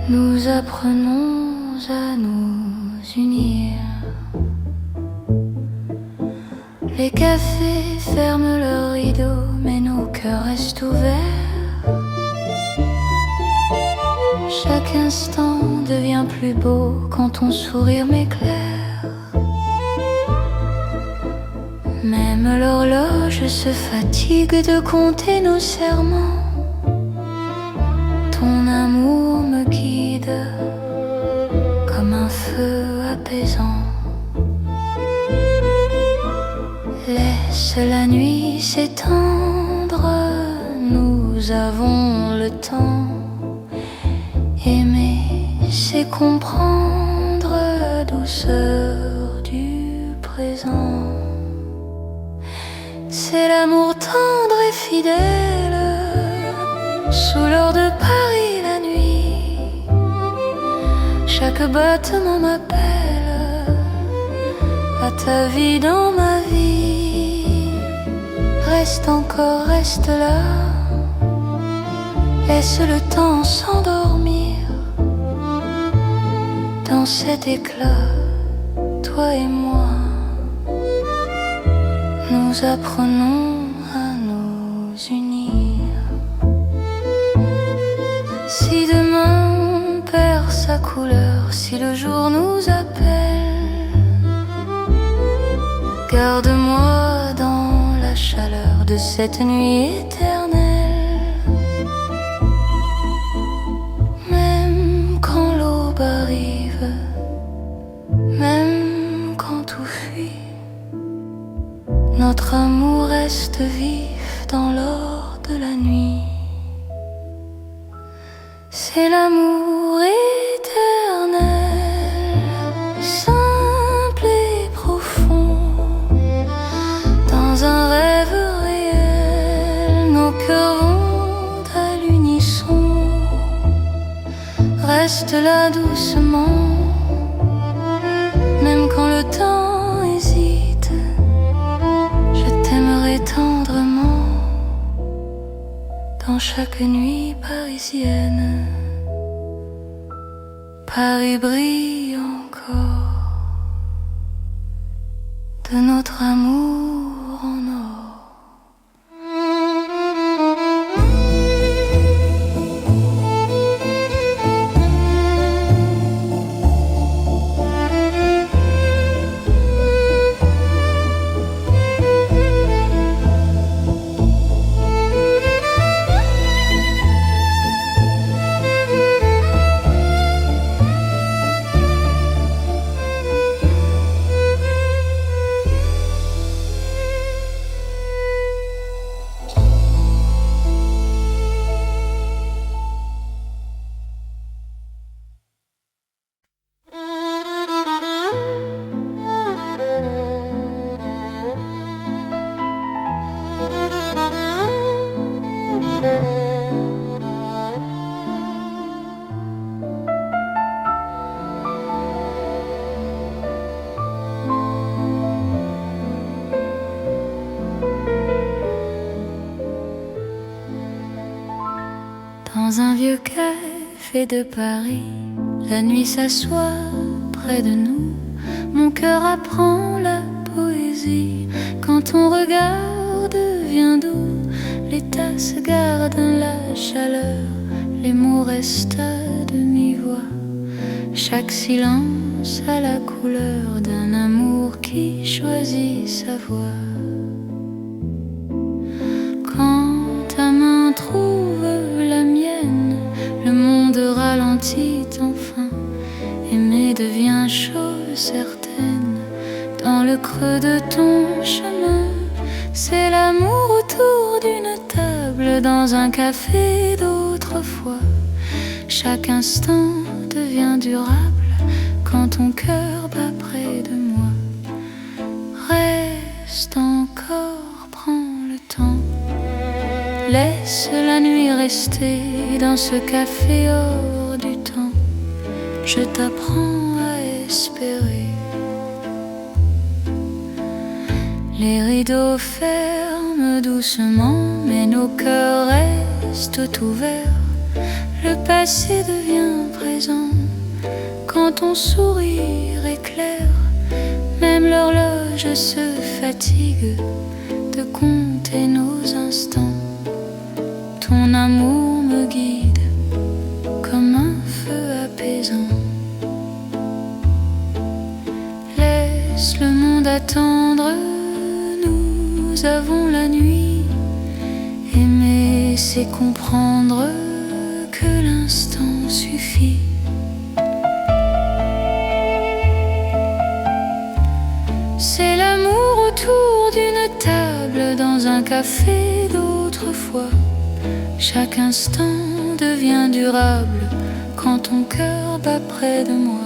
Nous apprenons à nous unir. Les cafés ferment leurs rideaux, mais nos cœurs restent ouverts. Chaque instant devient plus beau quand ton sourire m'éclaire. Même l'horloge se fatigue de compter nos serments. Ton amour me guide comme un feu apaisant. Laisse la nuit s'étendre, nous avons le temps. Aimer, c'est comprendre la douceur du présent. C'est l'amour tendre et fidèle sous l'or de Paris la nuit. Chaque battement m'appelle à ta vie dans ma vie. Reste encore, reste là. Laisse le temps s'endormir dans cet éclat, toi et moi. Nous apprenons à nous unir. Si demain on perd sa couleur, si le jour nous appelle, garde-moi dans la chaleur de cette nuit éternelle. Même quand l'aube arrive, même quand tout fuit, notre amour reste vif dans l'or de la nuit. C'est l'amour éternel, simple et profond. Dans un rêve réel, nos cœurs vont à l'unisson. Reste là doucement, même quand le temps hésite. Je t'aimerai tendrement dans chaque nuit parisienne. Paris brille encore de notre amour en or. Dans un vieux café de Paris, la nuit s'assoit près de nous. Mon cœur apprend la poésie. Quand ton regard devient doux, les tasses gardent la chaleur, les mots restent à demi-voix. Chaque silence a la couleur d'un amour qui choisit sa voie. Quand ta main trouve la mienne, le monde ralentit enfin. Aimer devient chose certaine. Dans le creux de ton chemin, c'est l'amour autour d'une table, dans un café d'autrefois. Chaque instant devient durable quand ton cœur bat près de moi. Reste encore, prends le temps. Laisse la nuit rester dans ce café hors du temps. Je t'apprends à espérer. Les rideaux ferment doucement, mais nos cœurs restent ouverts. Le passé devient présent quand ton sourire éclaire. Même l'horloge se fatigue de compter nos instants. Ton amour me guide comme un feu apaisant. Laisse le monde attendre, nous avons la nuit. Aimer, c'est comprendre que l'instant suffit. C'est l'amour autour d'une table, dans un café d'autrefois. Chaque instant devient durable quand ton cœur bat près de moi.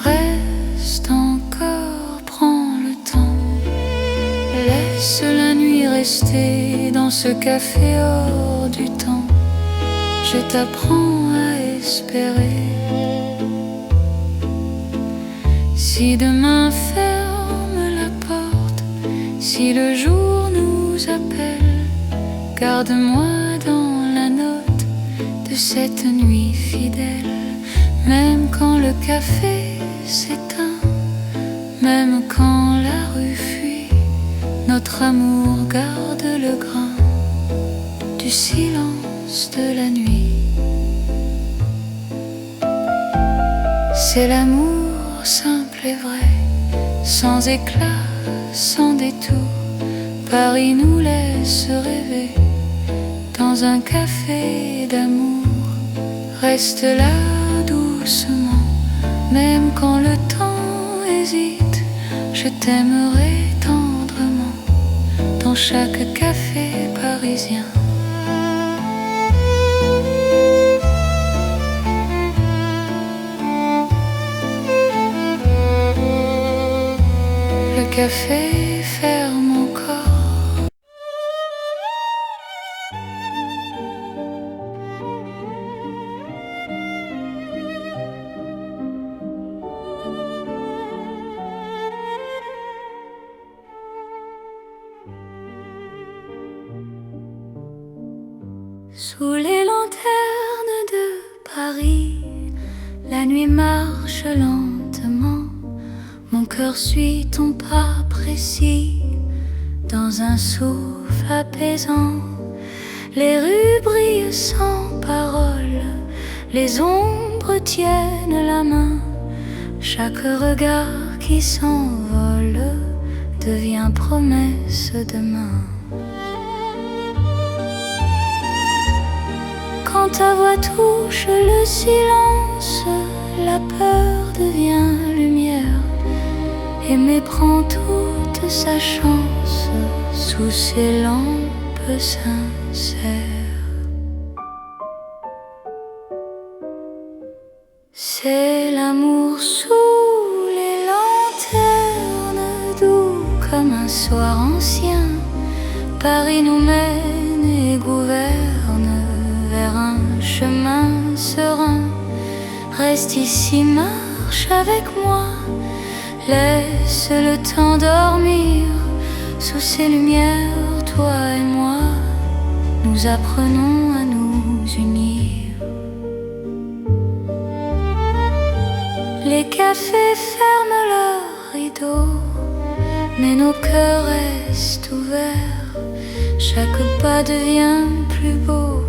Reste encore, prends le temps. Laisse la nuit rester dans ce café hors du temps. Je t'apprends à espérer. Si demain ferme la porte, si le jour nous appelle, garde-moi dans la note de cette nuit fidèle. Même quand le café s'éteint, même quand la rue fuit, notre amour garde le grain du silence de la nuit. C'est l'amour simple et vrai, sans éclat, sans détour. Paris nous laisse rêver dans un café d'amour. Reste là doucement, même quand le temps hésite. Je t'aimerai tendrement dans chaque café parisien. Le café ferme encore. Sous les lanternes de Paris, la nuit marche lentement. Mon cœur suit ton pas précis dans un souffle apaisant. Les rues brillent sans parole, les ombres tiennent la main. Chaque regard qui s'envole devient promesse demain. Quand ta voix touche le silence, la peur devient lumière. Aimer prend toute sa chance sous ces lampes sincères. C'est l'amour sous les lanternes, doux comme un soir ancien. Paris nous mène et gouverne vers un chemin serein. Reste ici, marche avec moi. Laisse le temps dormir sous ces lumières, toi et moi. Nous apprenons à nous unir. Les cafés ferment leurs rideaux, mais nos cœurs restent ouverts. Chaque pas devient plus beau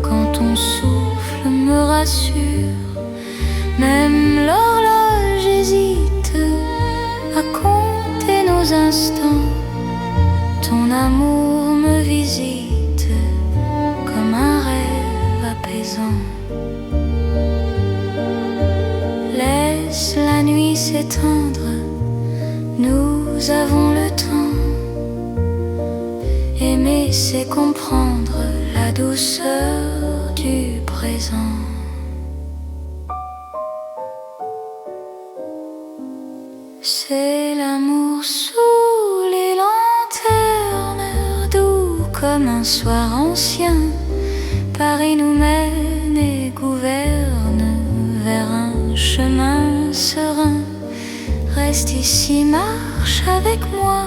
quand ton souffle me rassure. Même l'horloge hésite à compter nos instants. Ton amour me visite comme un rêve apaisant. Laisse la nuit s'étendre, nous avons le temps. Aimer, c'est comprendre la douceur du présent. C'est l'amour sous les lanternes, doux comme un soir ancien. Paris nous mène et gouverne vers un chemin serein. Reste ici, marche avec moi,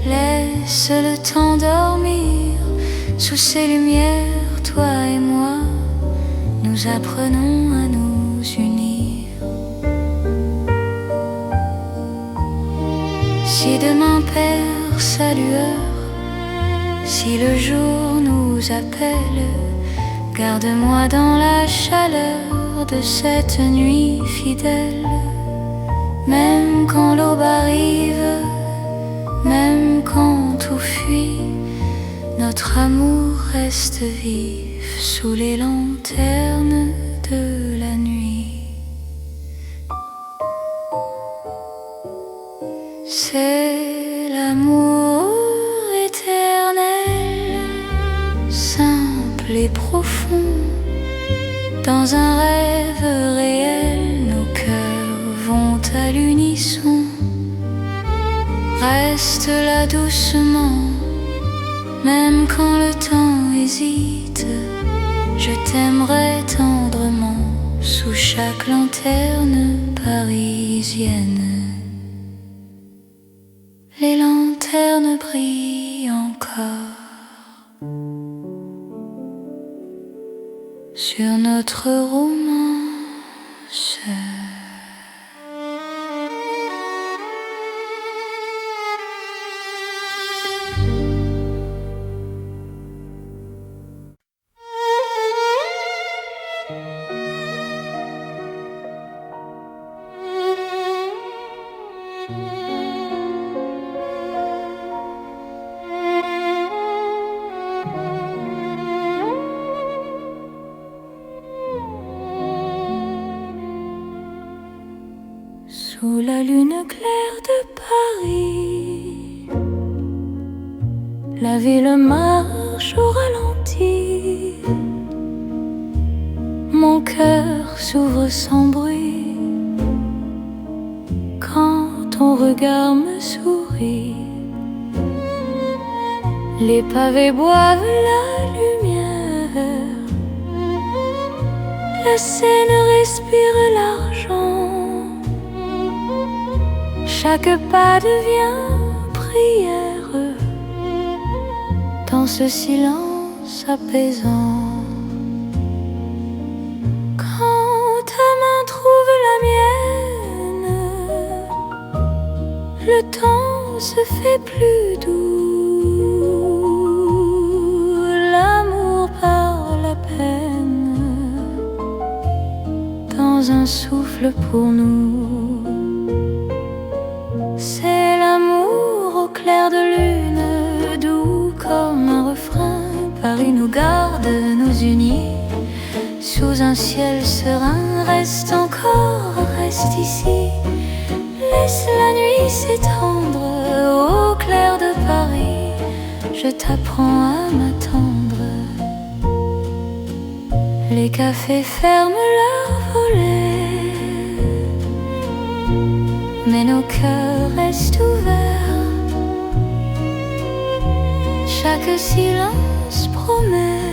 laisse le temps dormir. Sous ces lumières, toi et moi, nous apprenons à nous unir. Si demain perd sa lueur, si le jour nous appelle, garde-moi dans la chaleur de cette nuit fidèle. Même quand l'aube arrive, même quand tout fuit, notre amour reste vif sous les lanternes de la nuit. C'est l'amour éternel, simple et profond. Dans un rêve réel, nos cœurs vont à l'unisson. Reste là doucement, même quand le temps hésite. Je t'aimerai tendrement sous chaque lanterne parisienne. Les lanternes brillent encore sur notre romance. Sous la lune claire de Paris, la ville marche au ralenti. Mon cœur s'ouvre sans bruit quand ton regard me sourit. Les pavés boivent la lumière, la Seine respire l'argent. Chaque pas devient prière dans ce silence apaisant. Quand ta main trouve la mienne, le temps se fait plus doux. L'amour par la peine dans un souffle pour nous. C'est l'amour au clair de lune, doux comme un refrain. Paris nous garde, nous unit sous un ciel serein. Reste encore, reste ici, laisse la nuit s'étendre. Au clair de Paris, je t'apprends à m'attendre. Les cafés ferment leurs volets, mais nos cœurs restent ouverts. Chaque silence promet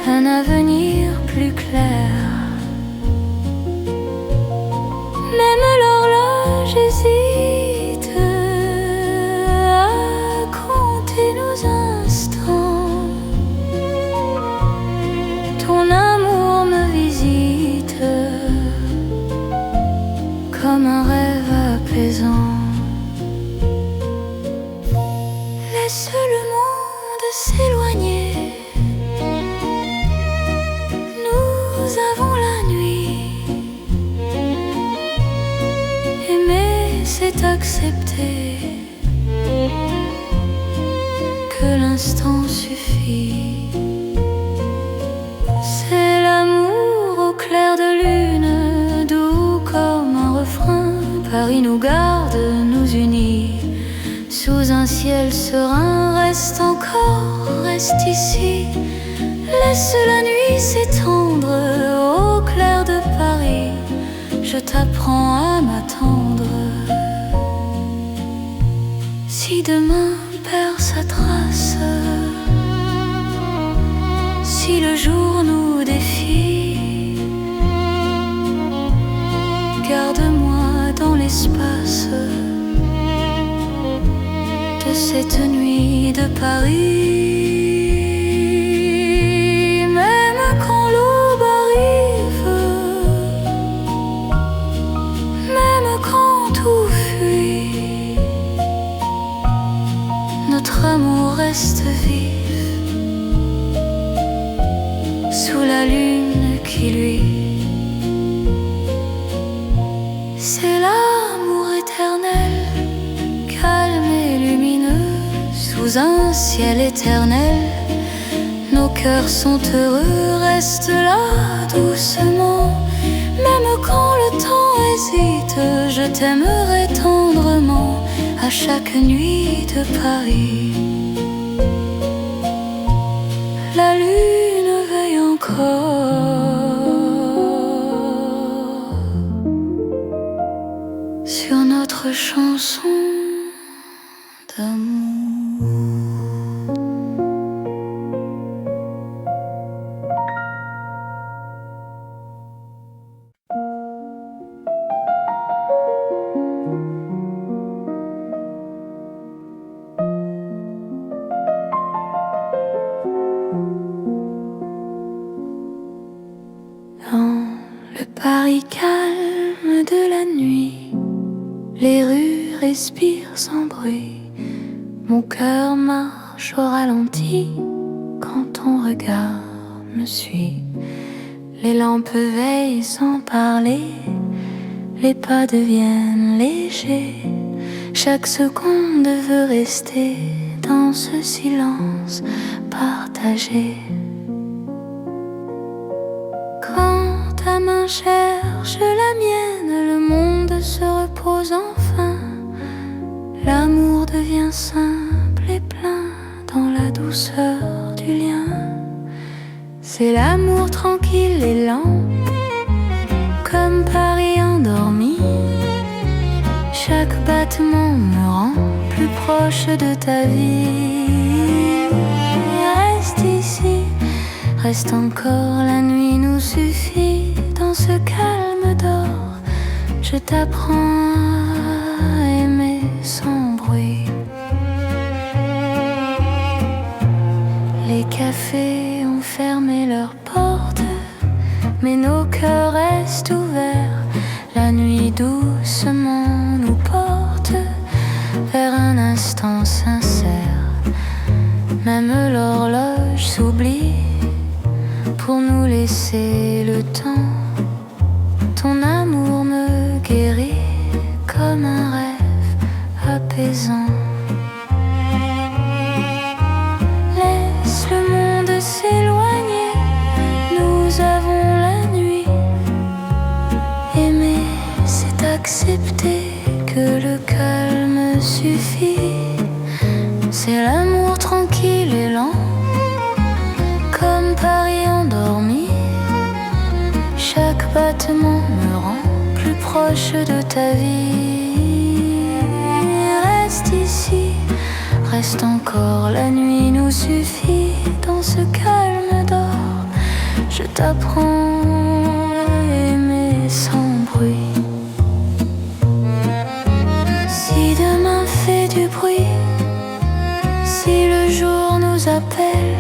un avenir plus clair. Même l'horloge hésite à compter nos instants. Laisse le monde s'éloigner. Nous avons la nuit. Aimer, c'est accepter que l'instant suffit. C'est l'amour au clair de lune, doux comme un refrain. Paris nous garde, nous unit. Sous un ciel serein, reste encore, reste ici. Laisse la nuit s'étendre au clair de Paris. Je t'apprends à m'attendre. Si demain perd sa trace, si le jour nous défie, garde-moi dans l'espace de cette nuit de Paris. Même quand l'aube arrive, même quand tout fuit, notre amour reste vif sous la lune qui luit. C'est l'amour éternel, calme et lumineux, sous un ciel éternel. Nos cœurs sont heureux, reste là doucement. Même quand le temps hésite, je t'aimerai tendrement à chaque nuit de Paris. La lune veille encore sur notre chanson d'amour. Dans le Paris calme de la nuit, les rues respirent sans bruit. Mon cœur marche au ralenti quand ton regard me suit. Les lampes veillent sans parler, les pas deviennent légers. Chaque seconde veut rester dans ce silence partagé. Quand ta main cherche la mienne, le monde se repose enfin. L'amour devient simple et plein dans la douceur du lien. C'est l'amour tranquille et lent, comme Paris endormi. Chaque battement me rend plus proche de ta vie. Reste ici, reste encore, la nuit nous suffit. Dans ce calme d'or, je t'apprends à aimer sans bruit. Les cafés ont fermé leurs portes, mais nos cœurs restent ouverts. La nuit doucement nous porte vers un instant sincère. Même l'horloge s'oublie pour nous laisser le temps. Ton amour me guérit comme un rêve apaisant. Laisse le monde s'éloigner, nous avons la nuit. Aimer, c'est accepter que le calme suffit. C'est l'amour tranquille et lent, comme Paris endormi. Chaque battement me rend plus proche de ta vie. Reste ici, reste encore, la nuit nous suffit. Dans ce calme d'or, je t'apprends à aimer sans bruit. Si demain fait du bruit, si le jour nous appelle,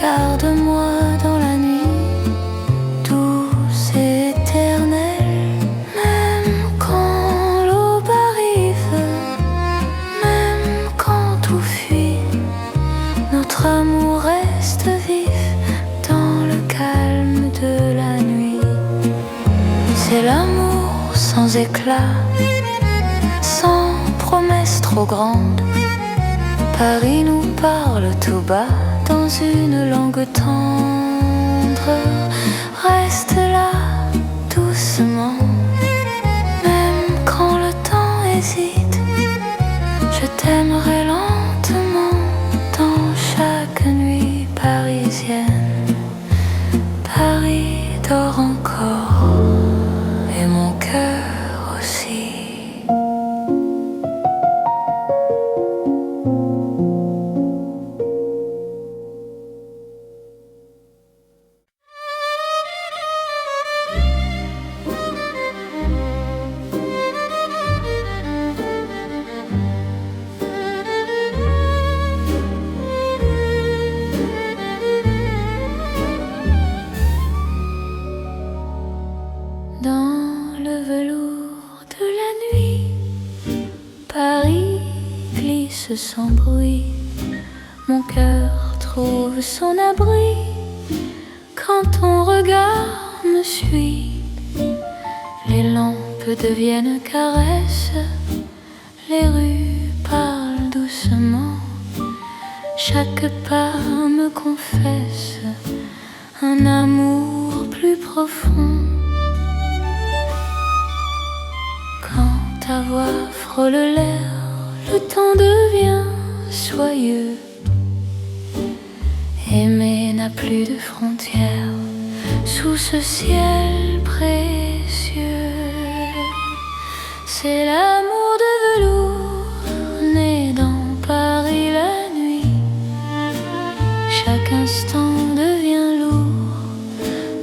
garde-moi dans la nuit, douce et éternelle. Même quand l'aube arrive, même quand tout fuit, plat, sans promesse trop grande. Paris nous parle tout bas dans une langue tendre. Reste là doucement, même quand le temps hésite. Je t'aimerai lentement dans chaque nuit parisienne. Paris dort encore et mon cœur aussi. Dans le velours de la nuit, Paris glisse sans bruit. Mon cœur trouve son abri quand ton regard me suit. Les lampes deviennent caresses, les rues parlent doucement. Chaque pas me confesse un amour plus profond. Quand ta voix frôle l'air, le temps devient soyeux. Aimer n'a plus de frontières sous ce ciel précieux. C'est l'amour de velours né dans Paris la nuit. Chaque instant devient lourd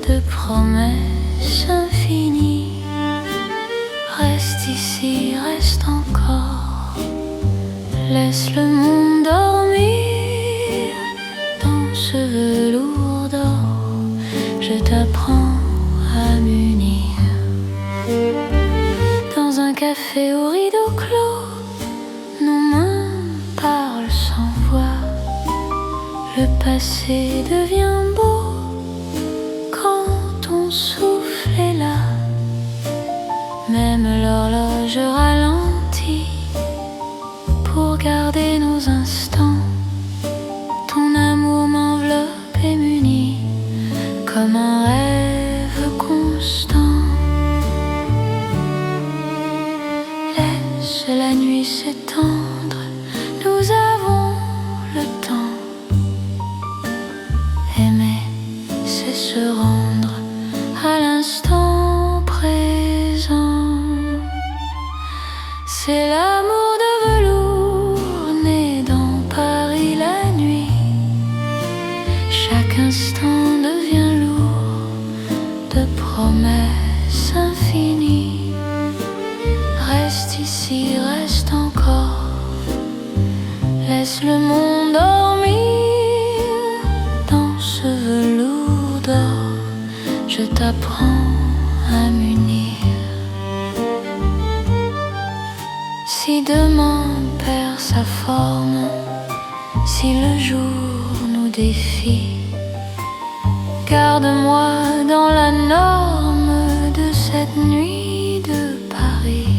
de promesses infinies. Reste ici, reste encore, laisse le monde dormir. Dans ce velours d'or, je t'apprends à m'unir. Dans un café au rideau clos, nos mains parlent sans voix. Le passé devient beau quand ton souffle est là. Même l'horloge ralentit pour garder nos instants. Ton amour m'enveloppe et m'unit comme un rêve constant. Laisse la nuit s'étendre, nous avons le temps. Aimer, c'est se rendre à l'instant présent. C'est l'amour de velours né dans Paris la nuit. Chaque instant devient lourd de promesses infinies. Reste ici, reste encore, laisse le monde dormir. Dans ce velours d'or, je t'apprends à m'unir. Si demain perd sa forme, si le jour nous défie, garde-moi dans la norme de cette nuit de Paris.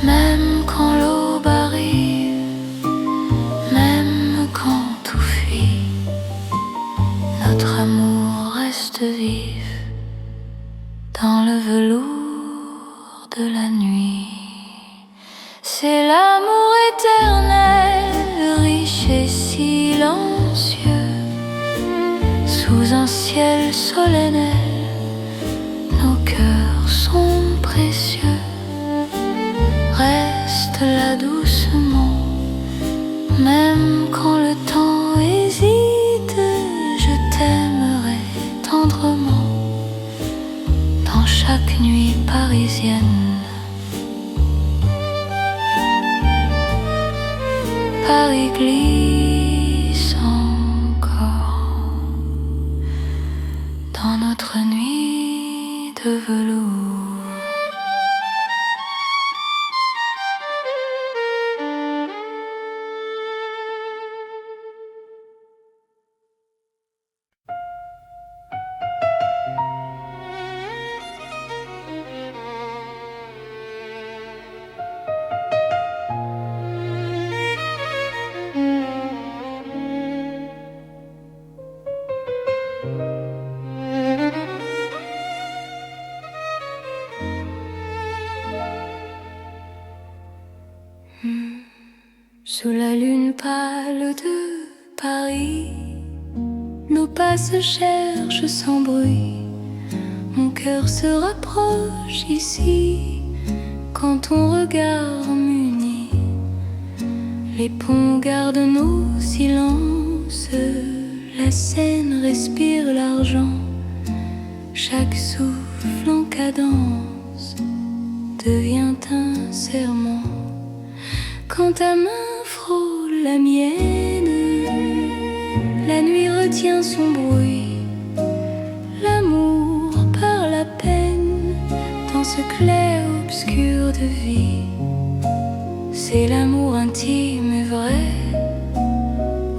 Même quand l'aube arrive, même quand tout fuit, notre amour reste vif dans le velours de la nuit. C'est l'amour éternel, riche et silencieux. Sous un ciel solennel, nos cœurs sont précieux. Reste là doucement, même quand le temps hésite. Je t'aimerai tendrement dans chaque nuit parisienne. Paris glisse encore dans notre nuit de velours. Sous la lune pâle de Paris, nos pas se cherchent sans bruit. Mon cœur se rapproche ici quand ton regard m'unit. Les ponts gardent nos silences, la Seine respire l'argent. Chaque souffle en cadence devient un serment. Quand ta main frôle la mienne, la nuit retient son bruit. L'amour parle à peine dans ce clair-obscur de vie. C'est l'amour intime et vrai,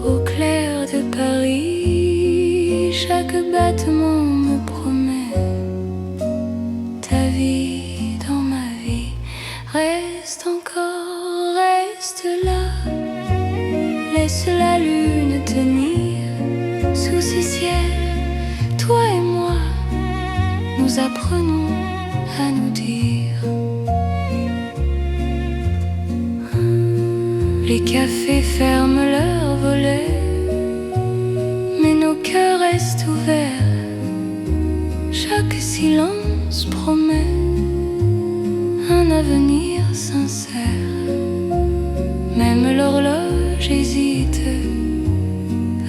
au clair de Paris. Chaque battement me promet ta vie dans ma vie. Reste encore, reste là, laisse la lune tenir sous ces ciels. Toi et moi, nous apprenons à nous dire. Les cafés ferment leurs volets, mais nos cœurs restent ouverts. Chaque silence promet un avenir sincère. Même l'horloge hésite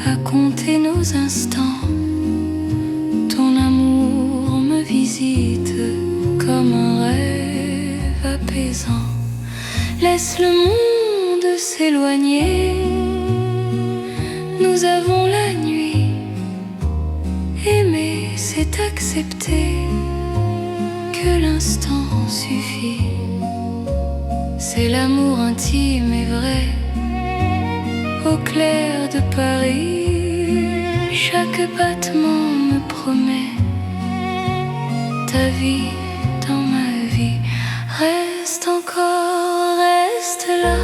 à compter nos instants. Ton amour me visite comme un rêve apaisant. Laisse le monde s'éloigner, nous avons la nuit. Aimer, c'est accepter que l'instant suffit. C'est l'amour intime et vrai, au clair de Paris. Chaque battement me promet ta vie dans ma vie. Reste encore, reste là,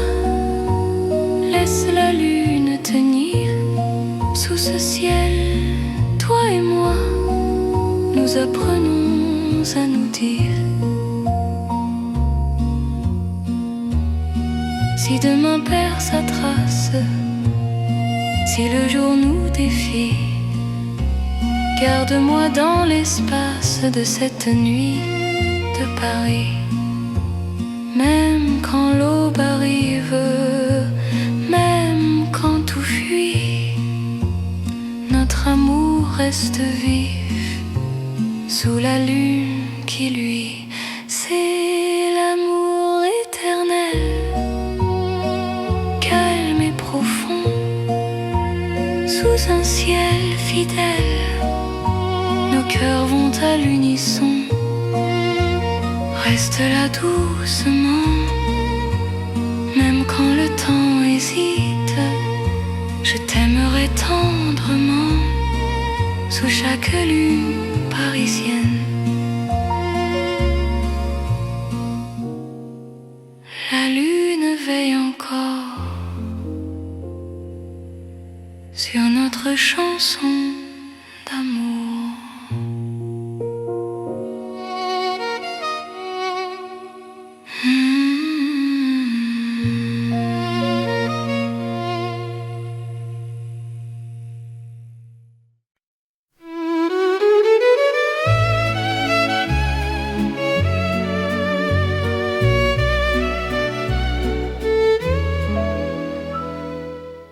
laisse la lune tenir sous ce ciel. Toi et moi, nous apprenons à nous dire. Si demain perd sa trace, si le jour nous défie, garde-moi dans l'espace de cette nuit de Paris. Même quand l'aube arrive, même quand tout fuit, notre amour reste vif sous la lune qui luit. C'est l'amour éternel, calme et profond, sous un ciel fidèle. Nos cœurs vont à l'unisson. Reste là doucement, même quand le temps hésite. Je t'aimerai tendrement sous chaque lune parisienne. La lune veille encore sur notre chanson d'amour.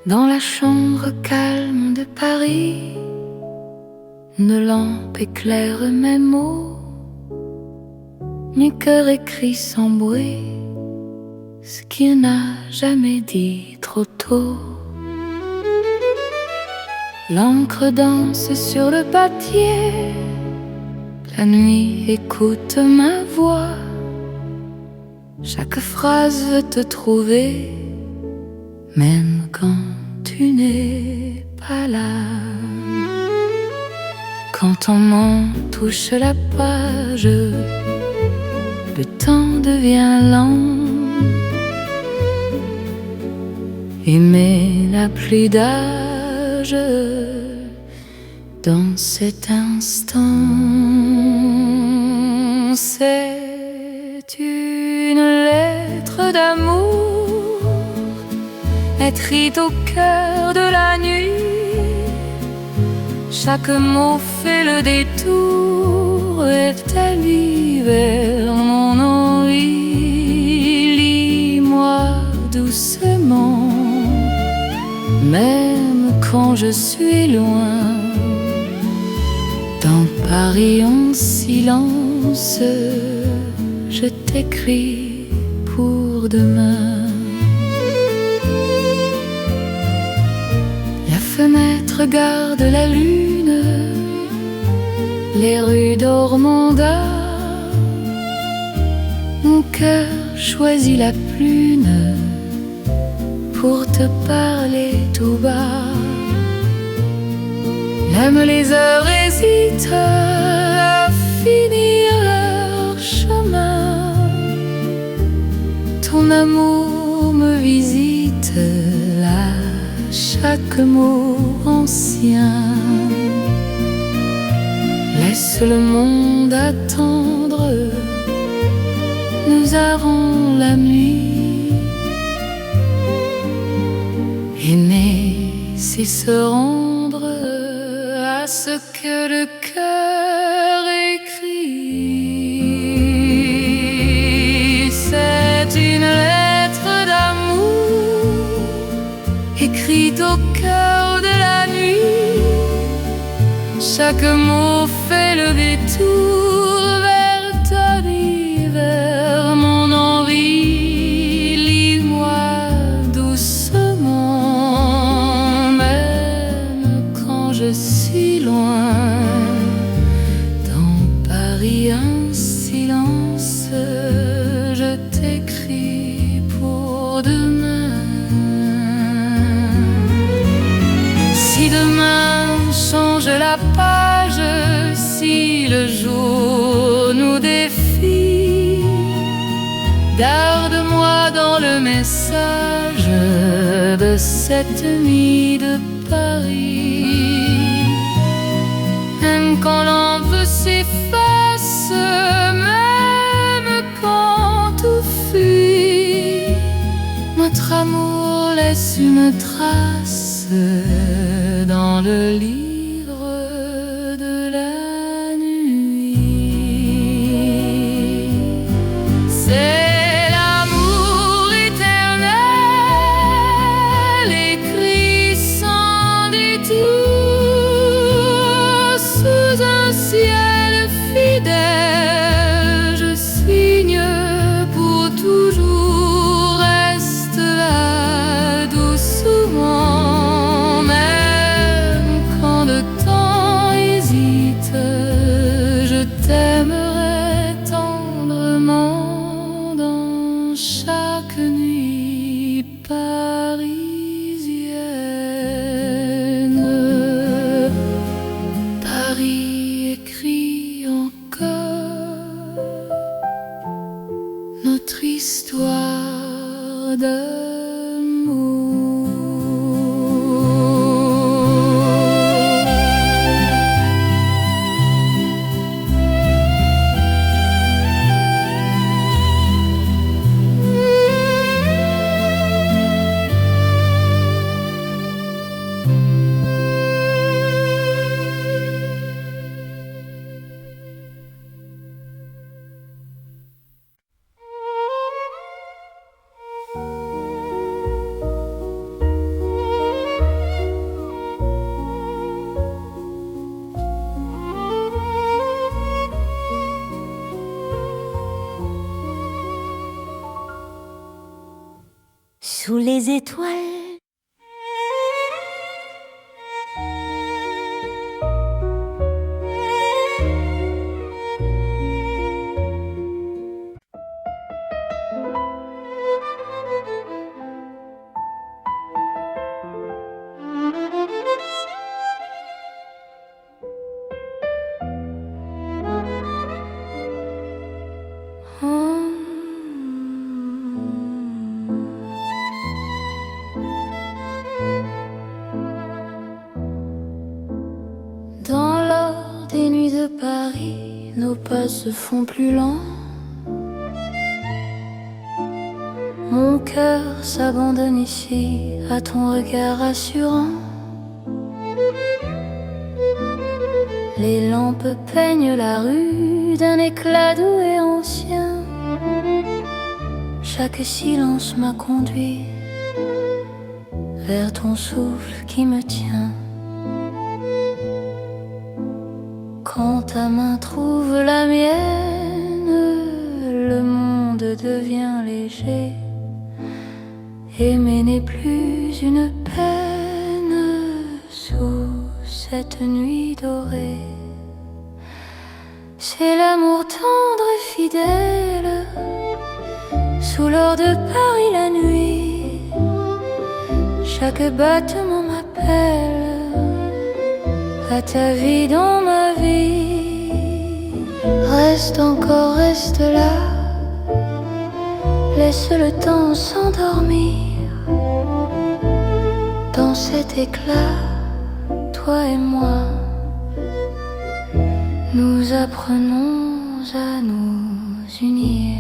Dans la chambre calme de Paris, une lampe éclaire mes mots. Mon cœur écrit sans bruit ce qu'il n'a jamais dit trop tôt. L'encre danse sur le papier, la nuit écoute ma voix. Chaque phrase veut te trouver, même quand tu n'es pas là. Quand ton main touche la page, le temps devient lent. Aimer n'a plus d'âge dans cet instant. C'est une lettre d'amour écrit au cœur de la nuit. Chaque mot fait le détour établi vers mon envie. Lis-moi doucement, même quand je suis loin. Dans Paris en silence, je t'écris pour demain. La fenêtre garde la lune, les rues d'Ormanda. Mon cœur choisit la prune pour te parler tout bas. Même les heures hésitent à finir leur chemin. Ton amour me visite à chaque mot ancien. Laisse le monde attendre, nous avons la nuit. Aimer, c'est se rendre à ce que le cœur écrit. C'est une lettre d'amour écrite au cœur de la nuit. Chaque mot fait le détour vers ta vie, vers mon envie. Lis-moi doucement, même quand je suis loin. Dans Paris un silence, je t'écris pour demain. Si demain change la page, si le jour nous défie, garde-moi dans le message de cette nuit de Paris. Même quand l'envie s'efface, même quand tout fuit, notre amour laisse une trace dans le livre de la nuit. C'est l'amour éternel écrit sans détour sous un ciel fidèle. Je signe pour toujours, reste là doucement. T'aimerai tendrement dans chaque nuit parisienne. Paris écrit encore notre histoire d'amour. Sous les étoiles, nos pas se font plus lents. Mon cœur s'abandonne ici à ton regard rassurant. Les lampes peignent la rue d'un éclat doux et ancien. Chaque silence m'a conduit vers ton souffle qui me tient. Quand ta main trouve la mienne, le monde devient léger. Aimer n'est plus une peine sous cette nuit dorée. C'est l'amour tendre et fidèle sous l'or de Paris la nuit. Chaque battement m'appelle à ta vie dans ma vie. Reste encore, reste là, laisse le temps s'endormir. Dans cet éclat, toi et moi, nous apprenons à nous unir.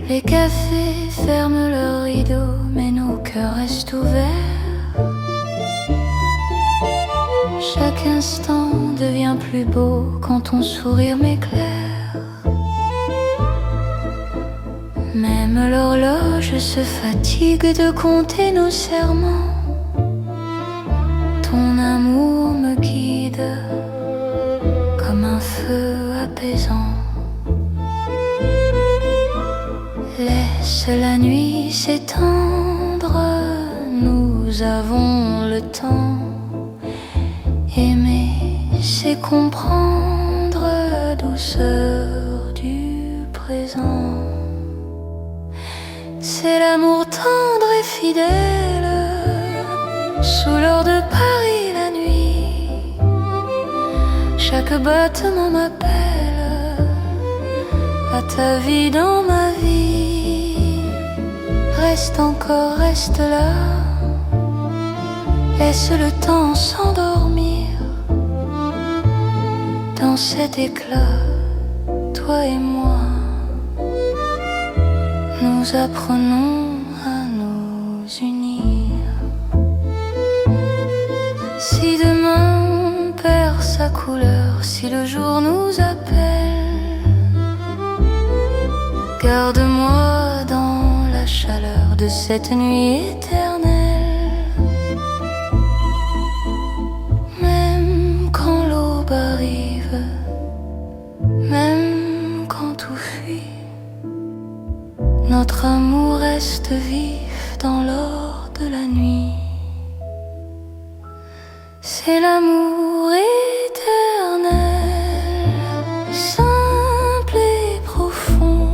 Les cafés ferment leurs rideaux, mais nos cœurs restent ouverts. Chaque instant devient plus beau quand ton sourire m'éclaire. Même l'horloge se fatigue de compter nos serments. Ton amour me guide comme un feu apaisant. Laisse la nuit s'étendre, nous avons le temps. Aimer, c'est comprendre la douceur du présent. C'est l'amour tendre et fidèle sous l'or de Paris la nuit. Chaque battement m'appelle à ta vie dans ma vie. Reste encore, reste là, laisse le temps s'endormir. Dans cet éclat, toi et moi, nous apprenons à nous unir. Si demain on perd sa couleur, si le jour nous appelle, garde-moi dans la chaleur de cette nuit éternelle. Même quand l'aube arrive, même quand tout fuit, notre amour reste vif dans l'or de la nuit. C'est l'amour éternel, simple et profond.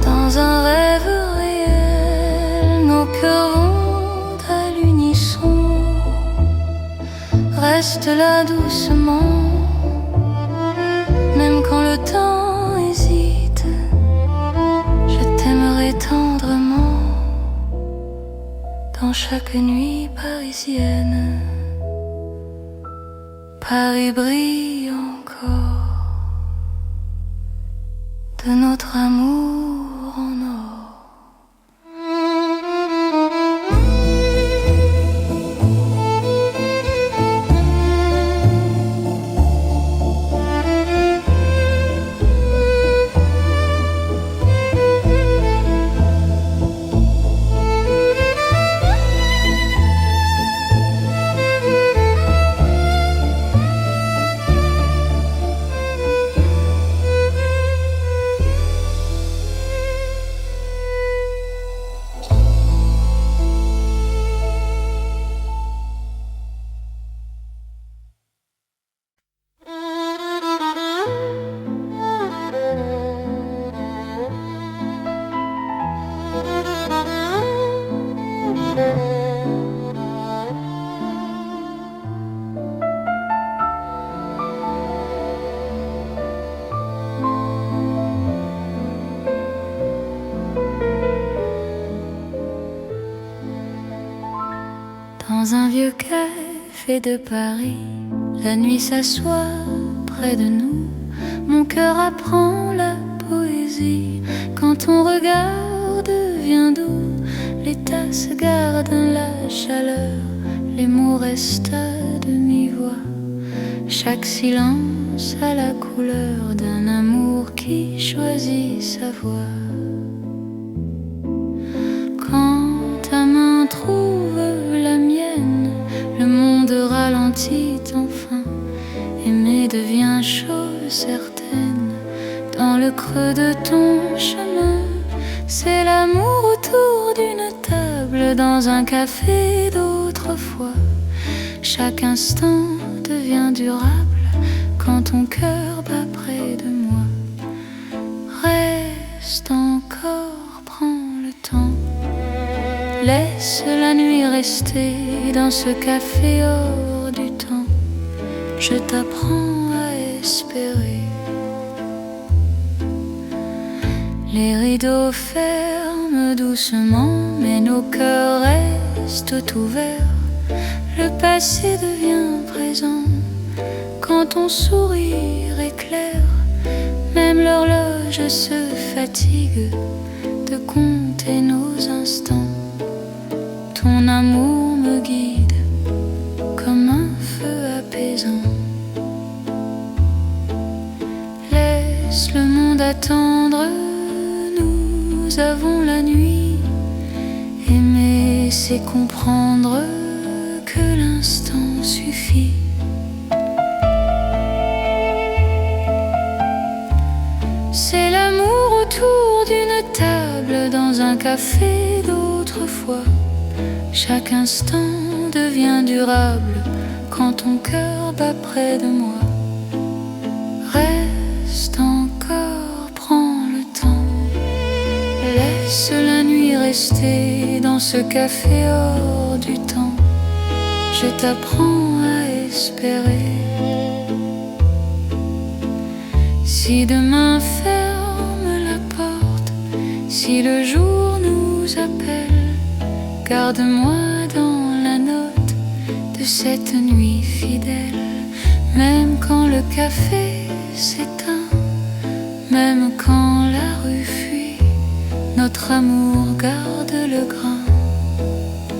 Dans un rêve réel, nos cœurs vont à l'unisson. Reste là doucement, même quand le temps hésite. Je t'aimerai tendrement dans chaque nuit parisienne. Paris brille encore de notre amour en or. Dans un vieux café de Paris, la nuit s'assoit près de nous. Mon cœur apprend la poésie. cosy. Quand ton regard devient doux, les tasses gardent la chaleur, les mots restent à demi-voix. Chaque silence a la couleur d'un amour qui choisit sa voie. Quand ta main trouve la mienne, le monde ralentit enfin. Aimer devient chose certaine. Dans le creux de ton chemin, c'est l'amour autour d'une table, dans un café d'autrefois. Chaque instant devient durable quand ton cœur bat près de moi. Reste encore, prends le temps. Laisse la nuit rester dans ce café hors du temps. Je t'apprends à espérer. Les rideaux ferment doucement, mais nos cœurs restent ouverts. Le passé devient présent quand ton sourire éclaire. Même l'horloge se fatigue de compter nos instants. Ton amour me guide comme un feu apaisant. Laisse le monde attendre, nous avons la nuit. Aimer, c'est comprendre que l'instant suffit. C'est l'amour autour d'une table, dans un café d'autrefois. Chaque instant devient durable quand ton cœur bat près de moi. Reste encore, prends le temps. Laisse la nuit rester dans ce café hors du temps. Je t'apprends à espérer. Si demain ferme la porte, si le jour nous appelle, garde-moi dans la note de cette nuit fidèle. Même quand le café s'éteint, même quand la rue fuit, notre amour garde le grain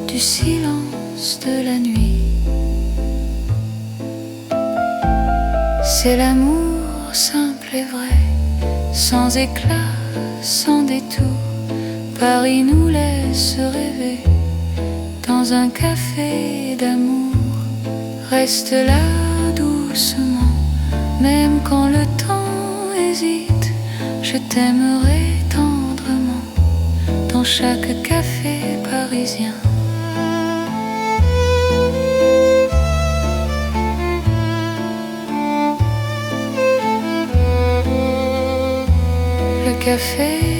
du silence de la nuit. C'est l'amour simple et vrai, sans éclat, sans détour. Paris nous laisse rêver dans un café d'amour. Reste là doucement, même quand le temps hésite. Je t'aimerai tendrement dans chaque café parisien. Le café